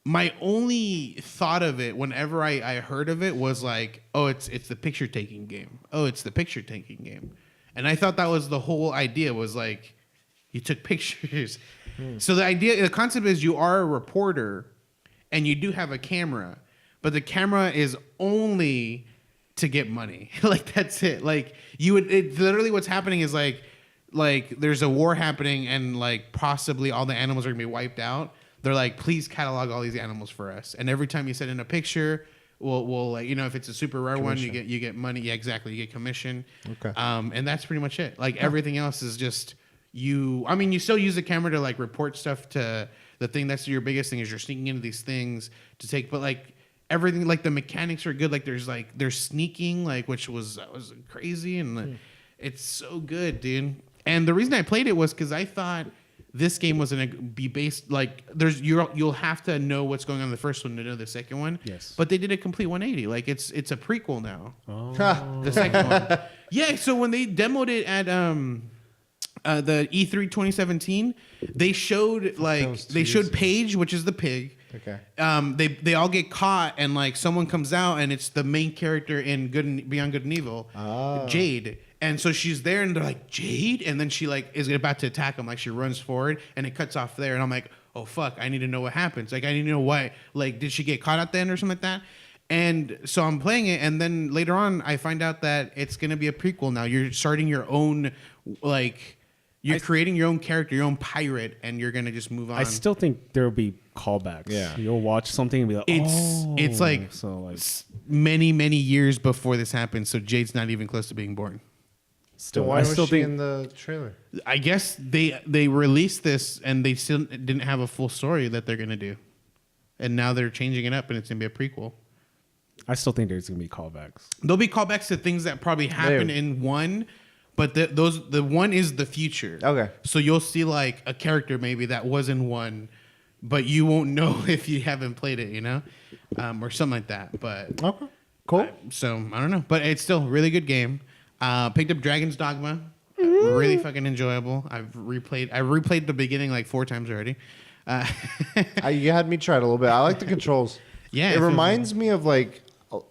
my only thought of it whenever I heard of it was like, oh, it's the picture taking game. Oh, it's the picture taking game. And I thought that was the whole idea was like, you took pictures. So the concept is you are a reporter and you do have a camera, but the camera is only to get money. Like that's it. Like literally what's happening is like there's a war happening and like possibly all the animals are gonna be wiped out. They're like, please catalog all these animals for us. And every time you send in a picture, we'll like, if it's a super rare one, you get money. Yeah, exactly. You get commission. Okay. And that's pretty much it. Like everything else is just you still use the camera to like report stuff to the thing. That's your biggest thing is you're sneaking into these things to take, but like everything, like the mechanics are good. Like there's sneaking, like, which was crazy. And it's so good, dude. And the reason I played it was because I thought this game was going to be based like you'll have to know what's going on in the first one to know the second one. Yes. But they did a complete 180. Like it's a prequel now. Oh. The second one. Yeah. So when they demoed it at the E3 2017, they showed Paige, which is the pig. Okay. They all get caught and like someone comes out and it's the main character in Beyond Good and Evil, Jade. And so she's there and they're like, Jade? And then she like is about to attack him. Like she runs forward and it cuts off there. And I'm like, oh fuck, I need to know what happens. Like I need to know why. Like did she get caught at the end or something like that? And so I'm playing it and then later on I find out that it's gonna be a prequel now. You're starting your own like you're creating your own character, your own pirate, and you're gonna just move on. I still think there will be callbacks. Yeah. You'll watch something and be like, it's like many years before this happens, so Jade's not even close to being born. So why was she in the trailer? I guess they released this and they still didn't have a full story that they're gonna do, and now they're changing it up and it's gonna be a prequel. I still think there's gonna be callbacks. There'll be callbacks to things that probably happened in one, but the one is the future. Okay. So you'll see like a character maybe that was in one, but you won't know if you haven't played it, or something like that. But Okay. Cool. So I don't know, but it's still a really good game. Picked up Dragon's Dogma, really fucking enjoyable. I've replayed the beginning like 4 times already. You had me try it a little bit. I like the controls. Yeah, it reminds me of like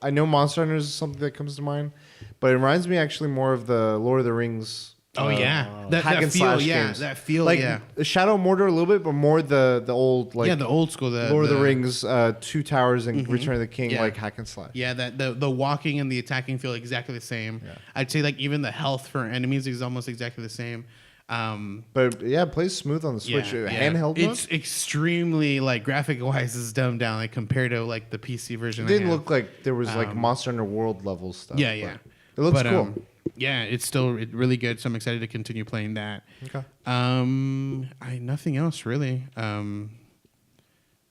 I know Monster Hunter is something that comes to mind, but it reminds me actually more of the Lord of the Rings. Oh yeah, that hack and feel, slash yeah, games. that feel, like yeah. Shadow of Mordor a little bit, but more the old like the old school, Lord of the Rings, Two Towers and Return of the King, Yeah. like hack and slash. Yeah, that the walking and the attacking feel exactly the same. Yeah. I'd say like even the health for enemies is almost exactly the same. But yeah, it plays smooth on the Switch. Handheld mode? It's extremely like graphic wise is dumbed down like compared to like the PC version. It didn't look like there was like Monster Hunter World level stuff. Yeah. It looks cool. Yeah, it's still really good. So I'm excited to continue playing that. Okay. Nothing else really.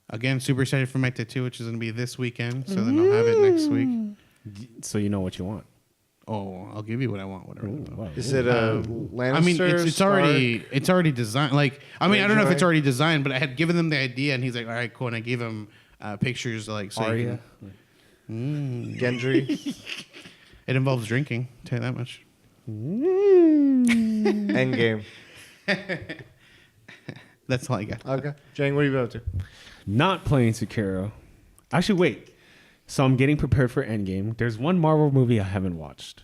Again, super excited for my tattoo, which is going to be this weekend. So then I'll have it next week. So you know what you want. Oh, I'll give you what I want. Whatever. Ooh, wow. Is it a Lannister? I mean, it's Stark? already designed. Like, I mean, I don't know if it's Greyjoy? already designed, but I had given them the idea, and he's like, "All right, cool." And I gave him pictures, like, so Arya. Gendry. it involves drinking. Tell you that much. Endgame. That's all I got. Okay. Jang, what are you been up to? Not playing Sekiro. Actually, wait. So I'm getting prepared for Endgame. There's one Marvel movie I haven't watched.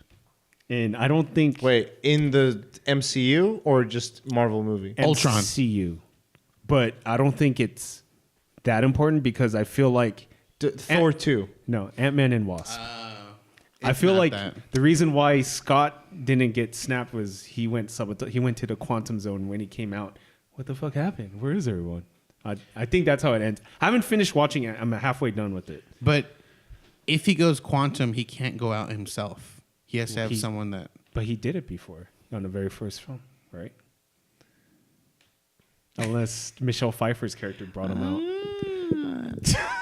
And I don't think... Wait, in the MCU or just Marvel movie? Ultron. MCU. But I don't think it's that important because I feel like... Thor 2. No, Ant-Man and Wasp. I feel like the reason why Scott didn't get snapped was he went to the quantum zone when he came out. What the fuck happened? Where is everyone? I think that's how it ends. I haven't finished watching it. I'm halfway done with it. But if he goes quantum, he can't go out himself. He has to have someone that... But he did it before on the very first film, right? Unless Michelle Pfeiffer's character brought him out.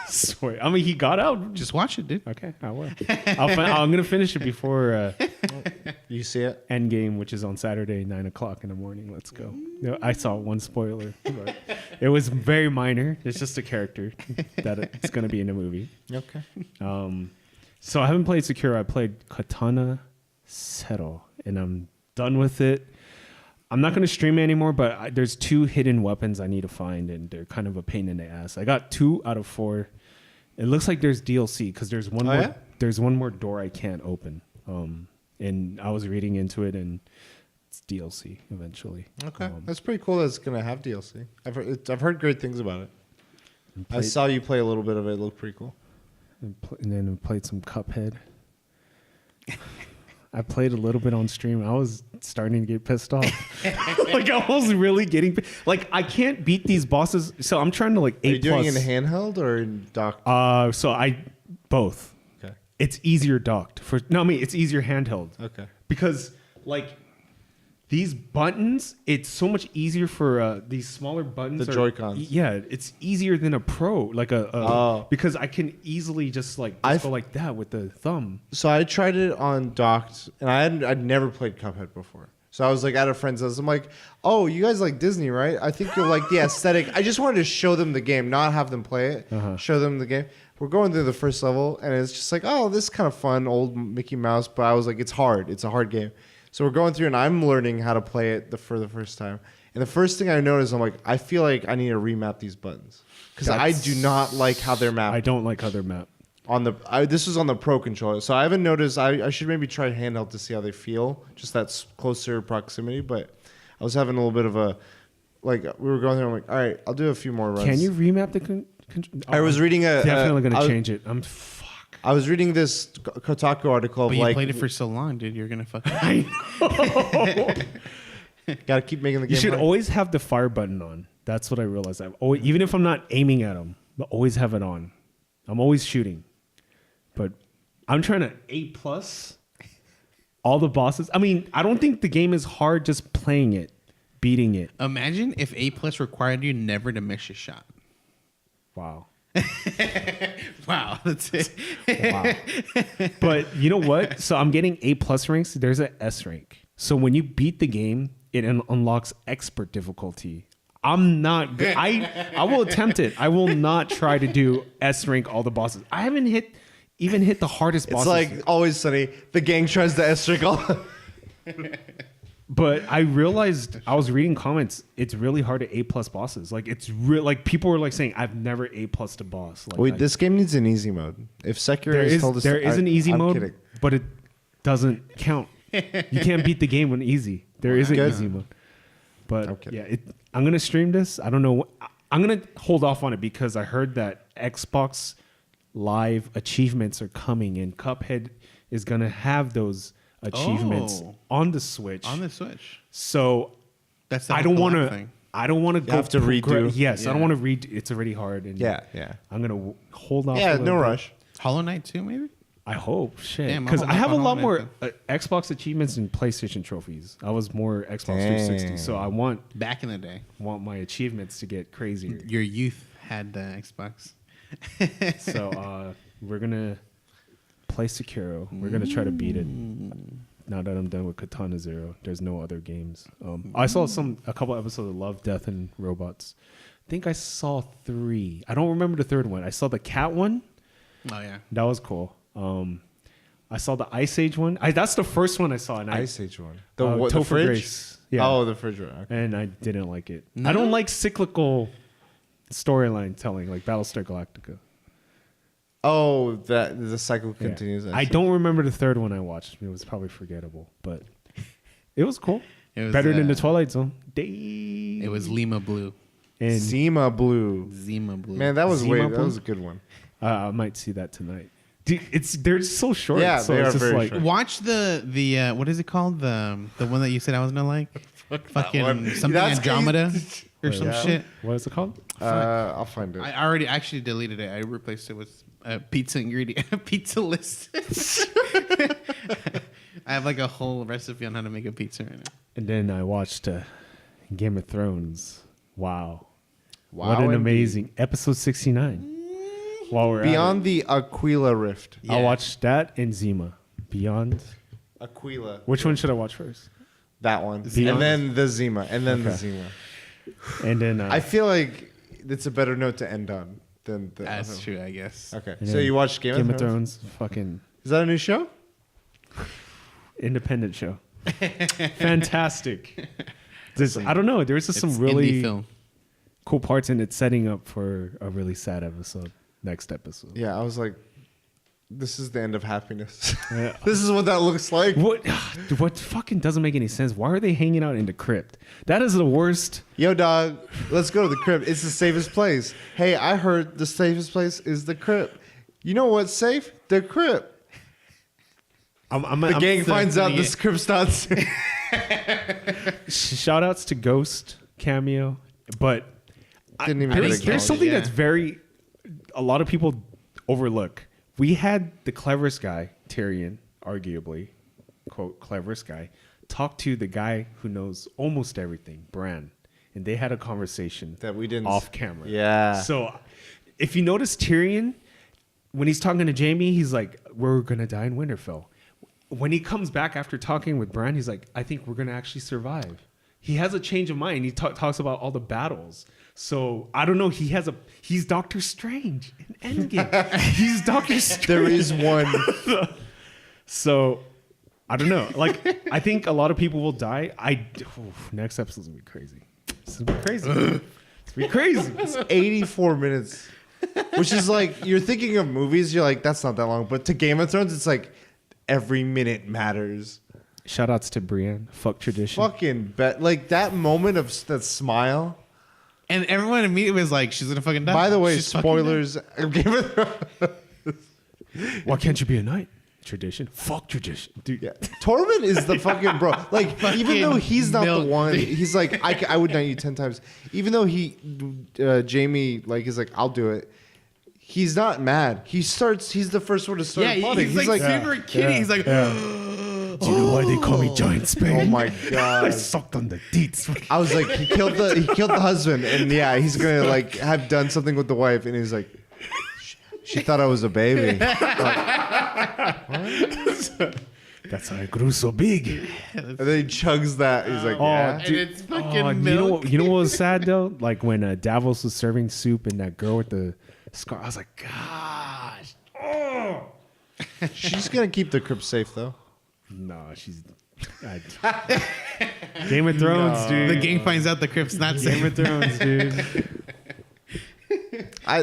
Swear. I mean, he got out. Just watch it, dude. Okay, I will. I'm going to finish it before You see it? Endgame, which is on Saturday, 9 o'clock in the morning. Let's go. No, I saw one spoiler. But it was very minor. It's just a character that it's going to be in the movie. Okay. So I haven't played Sekiro. I played Katana Zero, and I'm done with it. I'm not going to stream it anymore, but there's 2 hidden weapons I need to find, and they're kind of a pain in the ass. I got 2 out of 4. It looks like there's DLC because there's one more. Yeah? There's one more door I can't open. And I was reading into it, and it's DLC eventually. Okay. That's pretty cool that it's going to have DLC. I've heard great things about it. I saw you play a little bit of it. It looked pretty cool. And then I played some Cuphead. I played a little bit on stream. I was starting to get pissed off. Like I was really getting like I can't beat these bosses. So I'm trying to like Are A+. you doing it in handheld or in dock? So I both. Okay. It's easier docked it's easier handheld. Okay. Because like these buttons, it's so much easier for these smaller buttons. The Joy-Cons. Yeah, it's easier than a Pro. Like because I can easily just go like that with the thumb. So I tried it on docked, and I'd never played Cuphead before. So I was like at a friend's house. I'm like, oh, you guys like Disney, right? I think you'll like the aesthetic. I just wanted to show them the game, not have them play it. Show them the game. We're going through the first level, and it's just like, oh, this is kind of fun, old Mickey Mouse. But I was like, it's hard. It's a hard game. So we're going through, and I'm learning how to play it for the first time. And the first thing I noticed, I'm like, I feel like I need to remap these buttons because I do not like how they're mapped. I don't like how they're mapped. This was on the Pro controller, so I haven't noticed. I should maybe try handheld to see how they feel, just that closer proximity. But I was having a little bit of a we were going there. I'm like, all right, I'll do a few more runs. Can you remap the? I was reading definitely going to change it. I was reading this Kotaku article But of you like played it for so long, dude. You're gonna fucking. gotta keep making the game. You should hard. always have the fire button on. That's what I realized. Even if I'm not aiming at them, but always have it on. I'm always shooting, but I'm trying to A+ all the bosses. I mean, I don't think the game is hard just playing it, beating it. Imagine if A+ required you never to miss a shot. Wow. Wow, that's it. Wow. But you know what? So I'm getting A+ ranks. There's an S rank. So when you beat the game, it unlocks expert difficulty. I'm not good. I will attempt it. I will not try to do S rank all the bosses. I haven't even hit the hardest It's bosses. like Always Sunny. The gang tries to S-rank all. But I realized I was reading comments. It's really hard to A+ bosses. Like it's real. Like people were like saying, "I've never A+ a boss." Like, Wait, this game needs an easy mode. If Sekiro has told us there is an easy I'm mode, kidding. but it doesn't count. You can't beat the game when easy. There is an Good. easy mode. But Okay. yeah, I'm gonna stream this. I don't know. I'm gonna hold off on it because I heard that Xbox Live achievements are coming, and Cuphead is gonna have those achievements on the Switch. On the Switch. So That's the I don't want thing. to. I don't want to go have to redo. Yes, I Yeah. don't want to read. It's already hard. And Yeah. I'm gonna hold off. Yeah, a little no bit. rush. Hollow Knight too, maybe. I hope. Shit. Damn, Because I'm I have a holding lot off more on Xbox achievements and PlayStation trophies. I was more Xbox 360, so I want Back in the day, my achievements to get crazier. your youth had Xbox. So we're gonna play Sekiro. We're gonna try to beat it. Now that I'm done with Katana Zero, there's no other games. I saw a couple episodes of Love, Death, and Robots. I think I saw 3. I don't remember the third one. I saw the cat one. Oh yeah. That was cool. I saw the Ice Age one. That's the first one I saw. And Ice Age one. the The fridge? Grace. Yeah. Oh, the fridge one. Okay. And I didn't like it. No? I don't like cyclical storyline telling, like Battlestar Galactica. Oh, the cycle Yeah. continues. I don't remember the third one I watched. It was probably forgettable, but it was cool. It was, Better than the Twilight Zone. Damn. It was Lima Blue. And Zima Blue. Zima Blue. Man, that was Zima that Blue? was a good one. I might see that tonight. Dude, they're so short. Yeah, so they it's are just very like, short. Watch the what is it called? The one that you said I was gonna like. Fucking one. something That's Andromeda or Wait, some yeah. shit. What is it called? I'll find it. I already actually deleted it. I replaced it with a pizza ingredient, pizza list. I have like a whole recipe on how to make a pizza right now. And then I watched Game of Thrones. Wow. Wow, What an indeed. amazing episode 69. While we're Beyond the Aquila Rift. at it, I watched that and Zima. Beyond. Aquila. Which one should I watch first? That one. And Beyond. then the Zima. And then the Okay. Zima. And then I feel like it's a better note to end on than the That's other. true, I guess. Okay. and So then you watched Game of Thrones? Fucking Is that a new show? independent show. Fantastic. I don't know. There's just It's some really indie film. cool parts in it, setting up for a really sad episode. Next episode. Yeah, I was like, this is the end of happiness. Yeah. This is what that looks like. What fucking doesn't make any sense? Why are they hanging out in the crypt? That is the worst. Yo, dog, let's go to the crypt. It's the safest place. Hey, I heard the safest place is the crypt. You know what's safe? The crypt. The gang finds out the script's not. Shout outs to Ghost cameo, but Didn't even there's acknowledge something it, yeah. that's a lot of people overlook. We had the cleverest guy, Tyrion, arguably, quote, cleverest guy, talk to the guy who knows almost everything, Bran. And they had a conversation That we didn't off camera. Yeah. So if you notice Tyrion, when he's talking to Jaime, he's like, we're going to die in Winterfell. When he comes back after talking with Bran, he's like, I think we're going to actually survive. He has a change of mind. He talks about all the battles. So I don't know. He's Doctor Strange in Endgame. He's Doctor Strange. There is one. So I don't know. Like, I think a lot of people will die. Next episode's going to be crazy. It's going to be crazy. It's going to be crazy. It's 84 minutes. Which is like, you're thinking of movies, you're like, that's not that long. But to Game of Thrones, it's like, every minute matters. Shout outs to Brienne. Fuck tradition. Fucking bet. Like, that moment of that smile. And everyone immediately was like, she's gonna fucking die. By the way, She's fucking spoilers. of Game of Thrones. Why can't you be a knight? Tradition. Fuck tradition. Dude. Yeah. Tormund is the fucking bro. Like, even though he's not the milk. one, he's like, I would knight you 10 times. Even though Jaime, like, is like, I'll do it. He's not mad. He's the first one to start Yeah, plotting. he's like super kitty. He's like, Do you know why they call me Giant Spain? oh my I god. sucked on the deets. I was like, he killed the husband, and yeah, he's gonna like have done something with the wife, and he's like, she thought I was a baby. That's how I grew so big. And then he chugs that. He's like, yeah. and it's fucking Oh, milk. you know what was sad though? Like when Davos was serving soup and that girl with the scar. I was like, gosh. Oh. She's gonna keep the crypt safe though. No, she's. Game of Thrones, dude. The gang finds out the crypt's not Game safe. of Thrones, dude.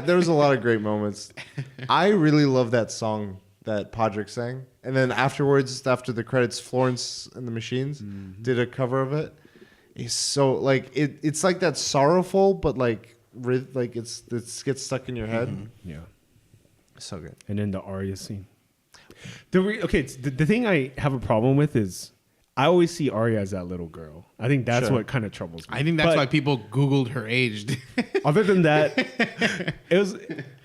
There was a lot of great moments. I really love that song that Podrick sang, and then afterwards, after the credits, Florence and the Machines did a cover of it. It's so like it's like that sorrowful, but like it gets stuck in your head. Yeah. So good. And then the Arya scene. The thing I have a problem with is I always see Arya as that little girl. I think that's Sure. what kind of troubles me. I think that's But why people Googled her age. Other than that,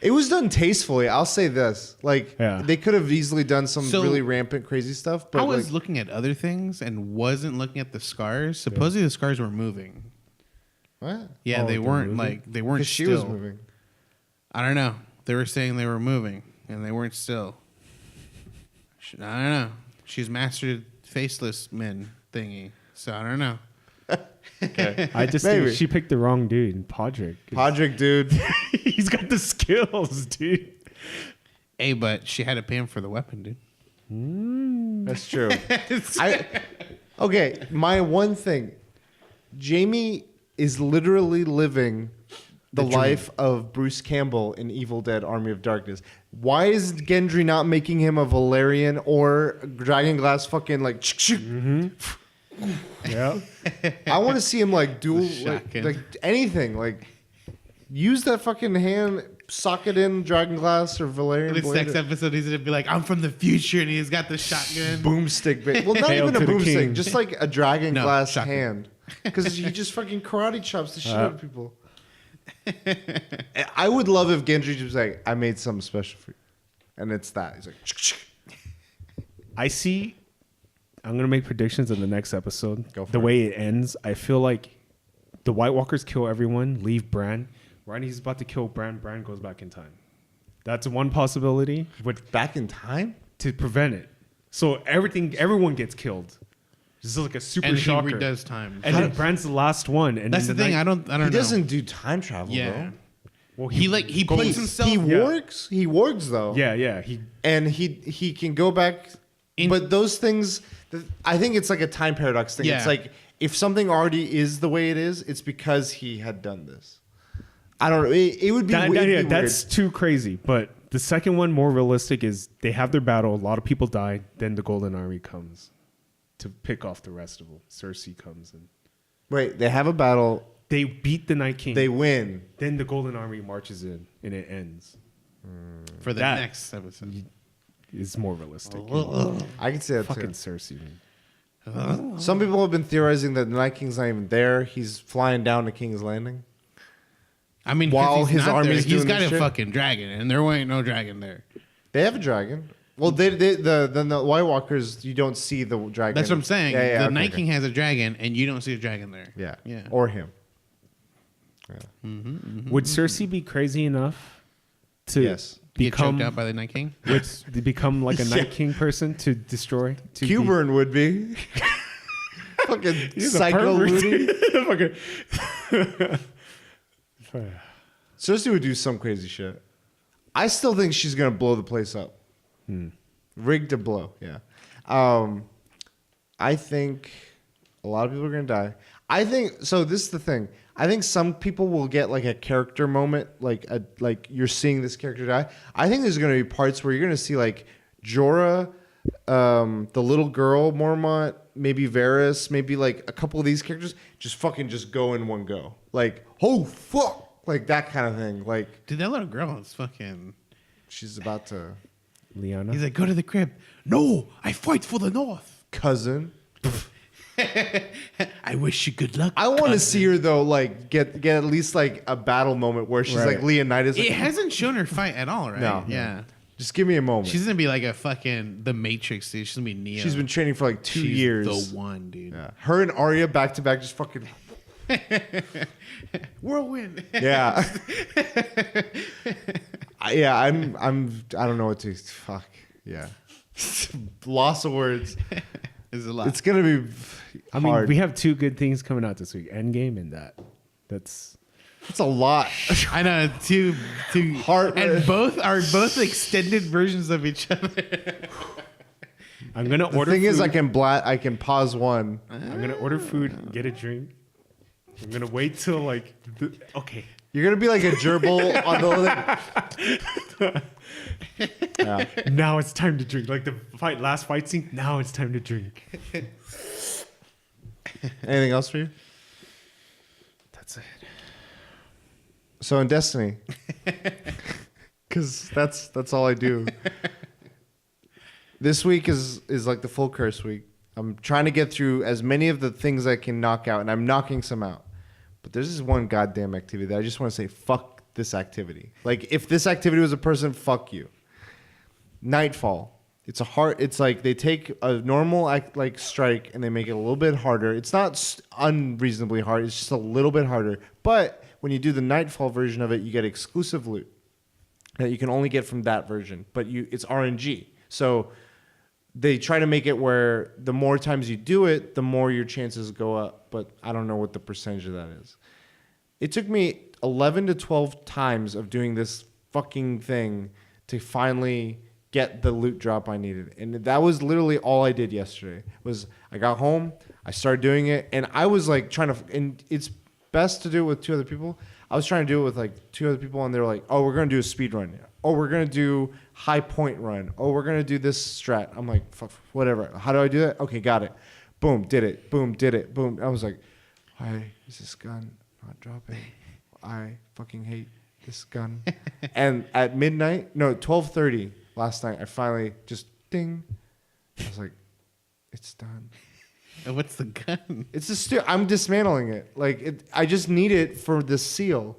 It was done tastefully. I'll say this: like Yeah. they could have easily done some So- really rampant, crazy stuff. But I was like, looking at other things and wasn't looking at the scars. Supposedly the scars were moving. what? Yeah, Oh, they they're weren't moving? like they weren't Because she still. was moving. I don't know. They were saying they were moving and they weren't still. I don't know. She's mastered faceless men thingy, so I don't know. I just Maybe. think she picked the wrong dude, Podrick. Podrick, dude. He's got the skills, dude. Hey, but she had to pay him for the weapon, dude. That's true. Okay, my one thing. Jamie is literally living the life of Bruce Campbell in Evil Dead Army of Darkness. Why is Gendry not making him a Valerian or Dragonglass fucking like Yeah. I want to see him like dual Shotgun. like anything. Like use that fucking hand, sock it in Dragonglass or Valerian This blade next or episode, he's gonna be like, "I'm from the future," and he's got the shotgun. boomstick. Well, not Hail even a to the boomstick, king. just like a Dragonglass shotgun. hand. Because he just fucking karate chops the shit out of people. I would love if Gendry was like, I made something special for you. And it's that. He's like, I see. I'm going to make predictions in the next episode. Go for the it. way it ends, I feel like the White Walkers kill everyone, leave Bran. Right when he's about to kill Bran, Bran goes back in time. That's one possibility. But back in time? to prevent it. So everyone gets killed. This is like a super And shocker. he redoes time. And then Bran's the last one. And That's the then thing. I don't He know. doesn't do time travel, Yeah. though. Well, He puts himself. He wargs. He wargs, though. Yeah. And he can go back. But those things, I think it's like a time paradox thing. Yeah. It's like if something already is the way it is, it's because he had done this. I don't know. It would be, weird. That's too crazy. But the second one, more realistic, is they have their battle. A lot of people die. Then the Golden Army comes to pick off the rest of them. Cersei comes and Wait, they have a battle. they beat the Night King. They win. Then the Golden Army marches in and it ends. for the That- next episode. is more realistic. I can say that Fucking too. Cersei. Man. Some people have been theorizing that the Night King's not even there. He's flying down to King's Landing. I mean, While while his army's he's doing got this a shit? fucking dragon, and there ain't no dragon there. They have a dragon. Well, the White Walkers, you don't see the dragon. That's what I'm saying. Yeah, The okay, Night okay. King has a dragon, and you don't see a dragon there. Yeah. Yeah. Or him. Would Cersei be crazy enough to Yes. Get become choked out by the Night King. to become like a Night King person to destroy? To be- Qburn would be. Fucking He's a psycho pervert. loony. Fucking- Cersei would do some crazy shit. I still think she's gonna blow the place up. Rigged to blow, yeah. I think a lot of people are gonna die. I think so. This is the thing. I think some people will get like a character moment, like you're seeing this character die. I think there's gonna be parts where you're gonna see like Jorah, the little girl, Mormont, maybe Varys, maybe like a couple of these characters just go in one go. Like, oh fuck, like that kind of thing. Like Dude, that little girl is fucking. she's about to Lyanna. He's like, go to the crib. No, I fight for the North. cousin. I wish you good luck. I want to see her though, like get at least like a battle moment where she's Right. like Leonidas. Like, It hasn't shown her fight at all, right? No. Yeah. just give me a moment. She's gonna be like a fucking the Matrix, dude. She's gonna be Neo. She's been training for like 2 She's years. the one, dude. Yeah. Her and Arya back to back, just fucking. Whirlwind. Yeah. I don't know what to. Fuck. Yeah. Loss of words. Is a lot. It's gonna be. I mean, hard. we have two good things coming out this week: Endgame and that. That's It's a lot. I know two Heart- and both are both extended versions of each other. I'm gonna The order. thing is, food. I can pause one. I'm gonna order food, get a drink. I'm gonna wait till like. Okay. You're gonna be like a gerbil on the. Yeah. Now it's time to drink. Like the last fight scene. Now it's time to drink. Anything else for you? That's it. So in Destiny, because that's all I do. This week is like the full curse week. I'm trying to get through as many of the things I can knock out, and I'm knocking some out. But there's this one goddamn activity that I just want to say, fuck this activity. Like, if this activity was a person, fuck you. Nightfall. It's like they take a normal like strike and they make it a little bit harder. It's not unreasonably hard. It's just a little bit harder. But when you do the Nightfall version of it, you get exclusive loot that you can only get from that version. But it's RNG. So they try to make it where the more times you do it, the more your chances go up. But I don't know what the percentage of that is. It took me 11 to 12 times of doing this fucking thing to finally get the loot drop I needed. And that was literally all I did yesterday. Was I got home, I started doing it, and I was like trying to, and it's best to do it with 2 other people. I was trying to do it with like 2 other people, and they were like, oh, we're going to do a speed run. Oh, we're going to do high point run. Oh, we're going to do this strat. I'm like, fuck, whatever. How do I do that? Okay, got it. Boom, did it. Boom, did it. Boom. I was like, why is this gun not dropping? I fucking hate this gun. And at midnight, no, 12:30 last night, I finally just ding. I was like, it's done. And what's the gun? It's I'm dismantling it. Like I just need it for the seal.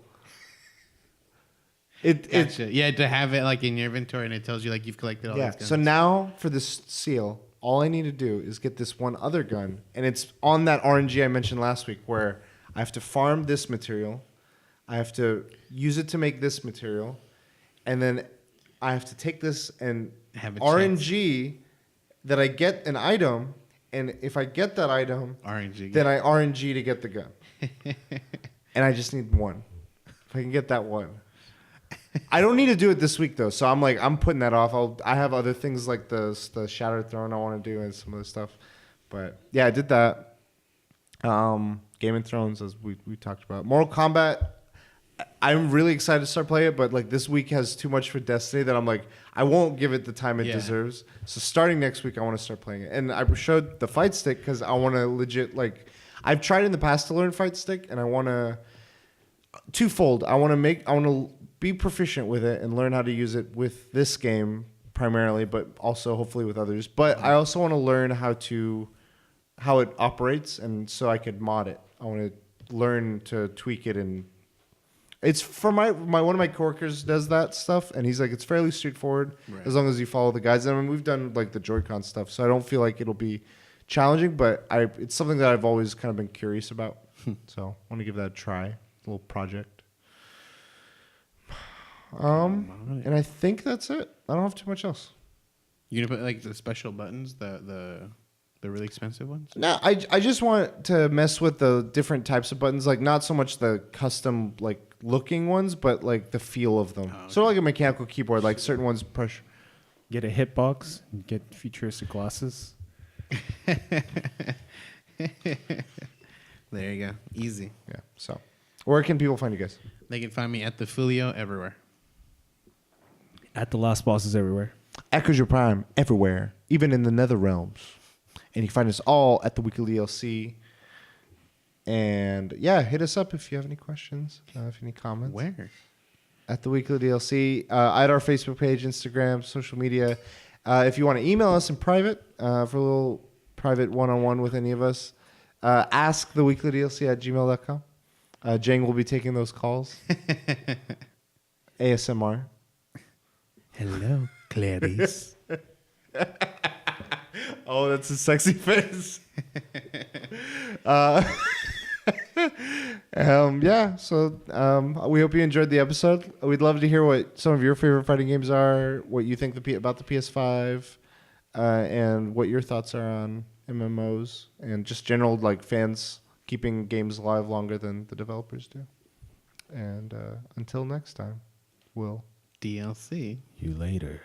Gotcha. Yeah, to have it like in your inventory and it tells you like you've collected all Yeah. these guns. So now for this seal, all I need to do is get this one other gun, and it's on that RNG I mentioned last week, where I have to farm this material, I have to use it to make this material, and then I have to take this and Have a RNG that I get an item, and if I get that item, RNG. then I RNG to get the gun. And I just need one. If I can get that one. I don't need to do it this week though, so I'm putting that off. I have other things like the Shattered Throne I want to do and some other stuff. But yeah, I did that. Game of Thrones, as we talked about. Mortal Kombat, I'm really excited to start playing it, but like this week has too much for Destiny that I'm like, I won't give it the time it deserves. So starting next week, I want to start playing it. And I showed the fight stick because I want to legit, like, I've tried in the past to learn fight stick, and I want to twofold. I want to be proficient with it and learn how to use it with this game primarily, but also hopefully with others. But I also want to learn how it operates, and so I could mod it. I want to learn to tweak it, and it's for my one of my coworkers does that stuff, and he's like, it's fairly straightforward as long as you follow the guides. And I mean, we've done like the Joy-Con stuff, so I don't feel like it'll be challenging, but it's something that I've always kind of been curious about. So I want to give that a try, a little project. And I think that's it. I don't have too much else. You gonna put like the special buttons, the really expensive ones? No, I just want to mess with the different types of buttons, like not so much the custom like looking ones, but like the feel of them. Oh, okay. Sort of like a mechanical keyboard, like certain ones push. Get a hitbox, get futuristic glasses. There you go. Easy. Yeah. So, where can people find you guys? They can find me at the Filio everywhere. At the Last Bosses everywhere. Echoes Your Prime everywhere, even in the nether realms. And you can find us all at the Weekly DLC. And yeah, hit us up if you have any questions, if you have any comments. Where? At the Weekly DLC, at our Facebook page, Instagram, social media. If you want to email us in private for a little private one-on-one with any of us, ask theweeklydlc@gmail.com. Jang will be taking those calls. ASMR. Hello, Clarice. Oh, that's a sexy face. Yeah, so we hope you enjoyed the episode. We'd love to hear what some of your favorite fighting games are, what you think about the PS5, and what your thoughts are on MMOs, and just general like fans keeping games alive longer than the developers do. And until next time, we'll DLC. You later.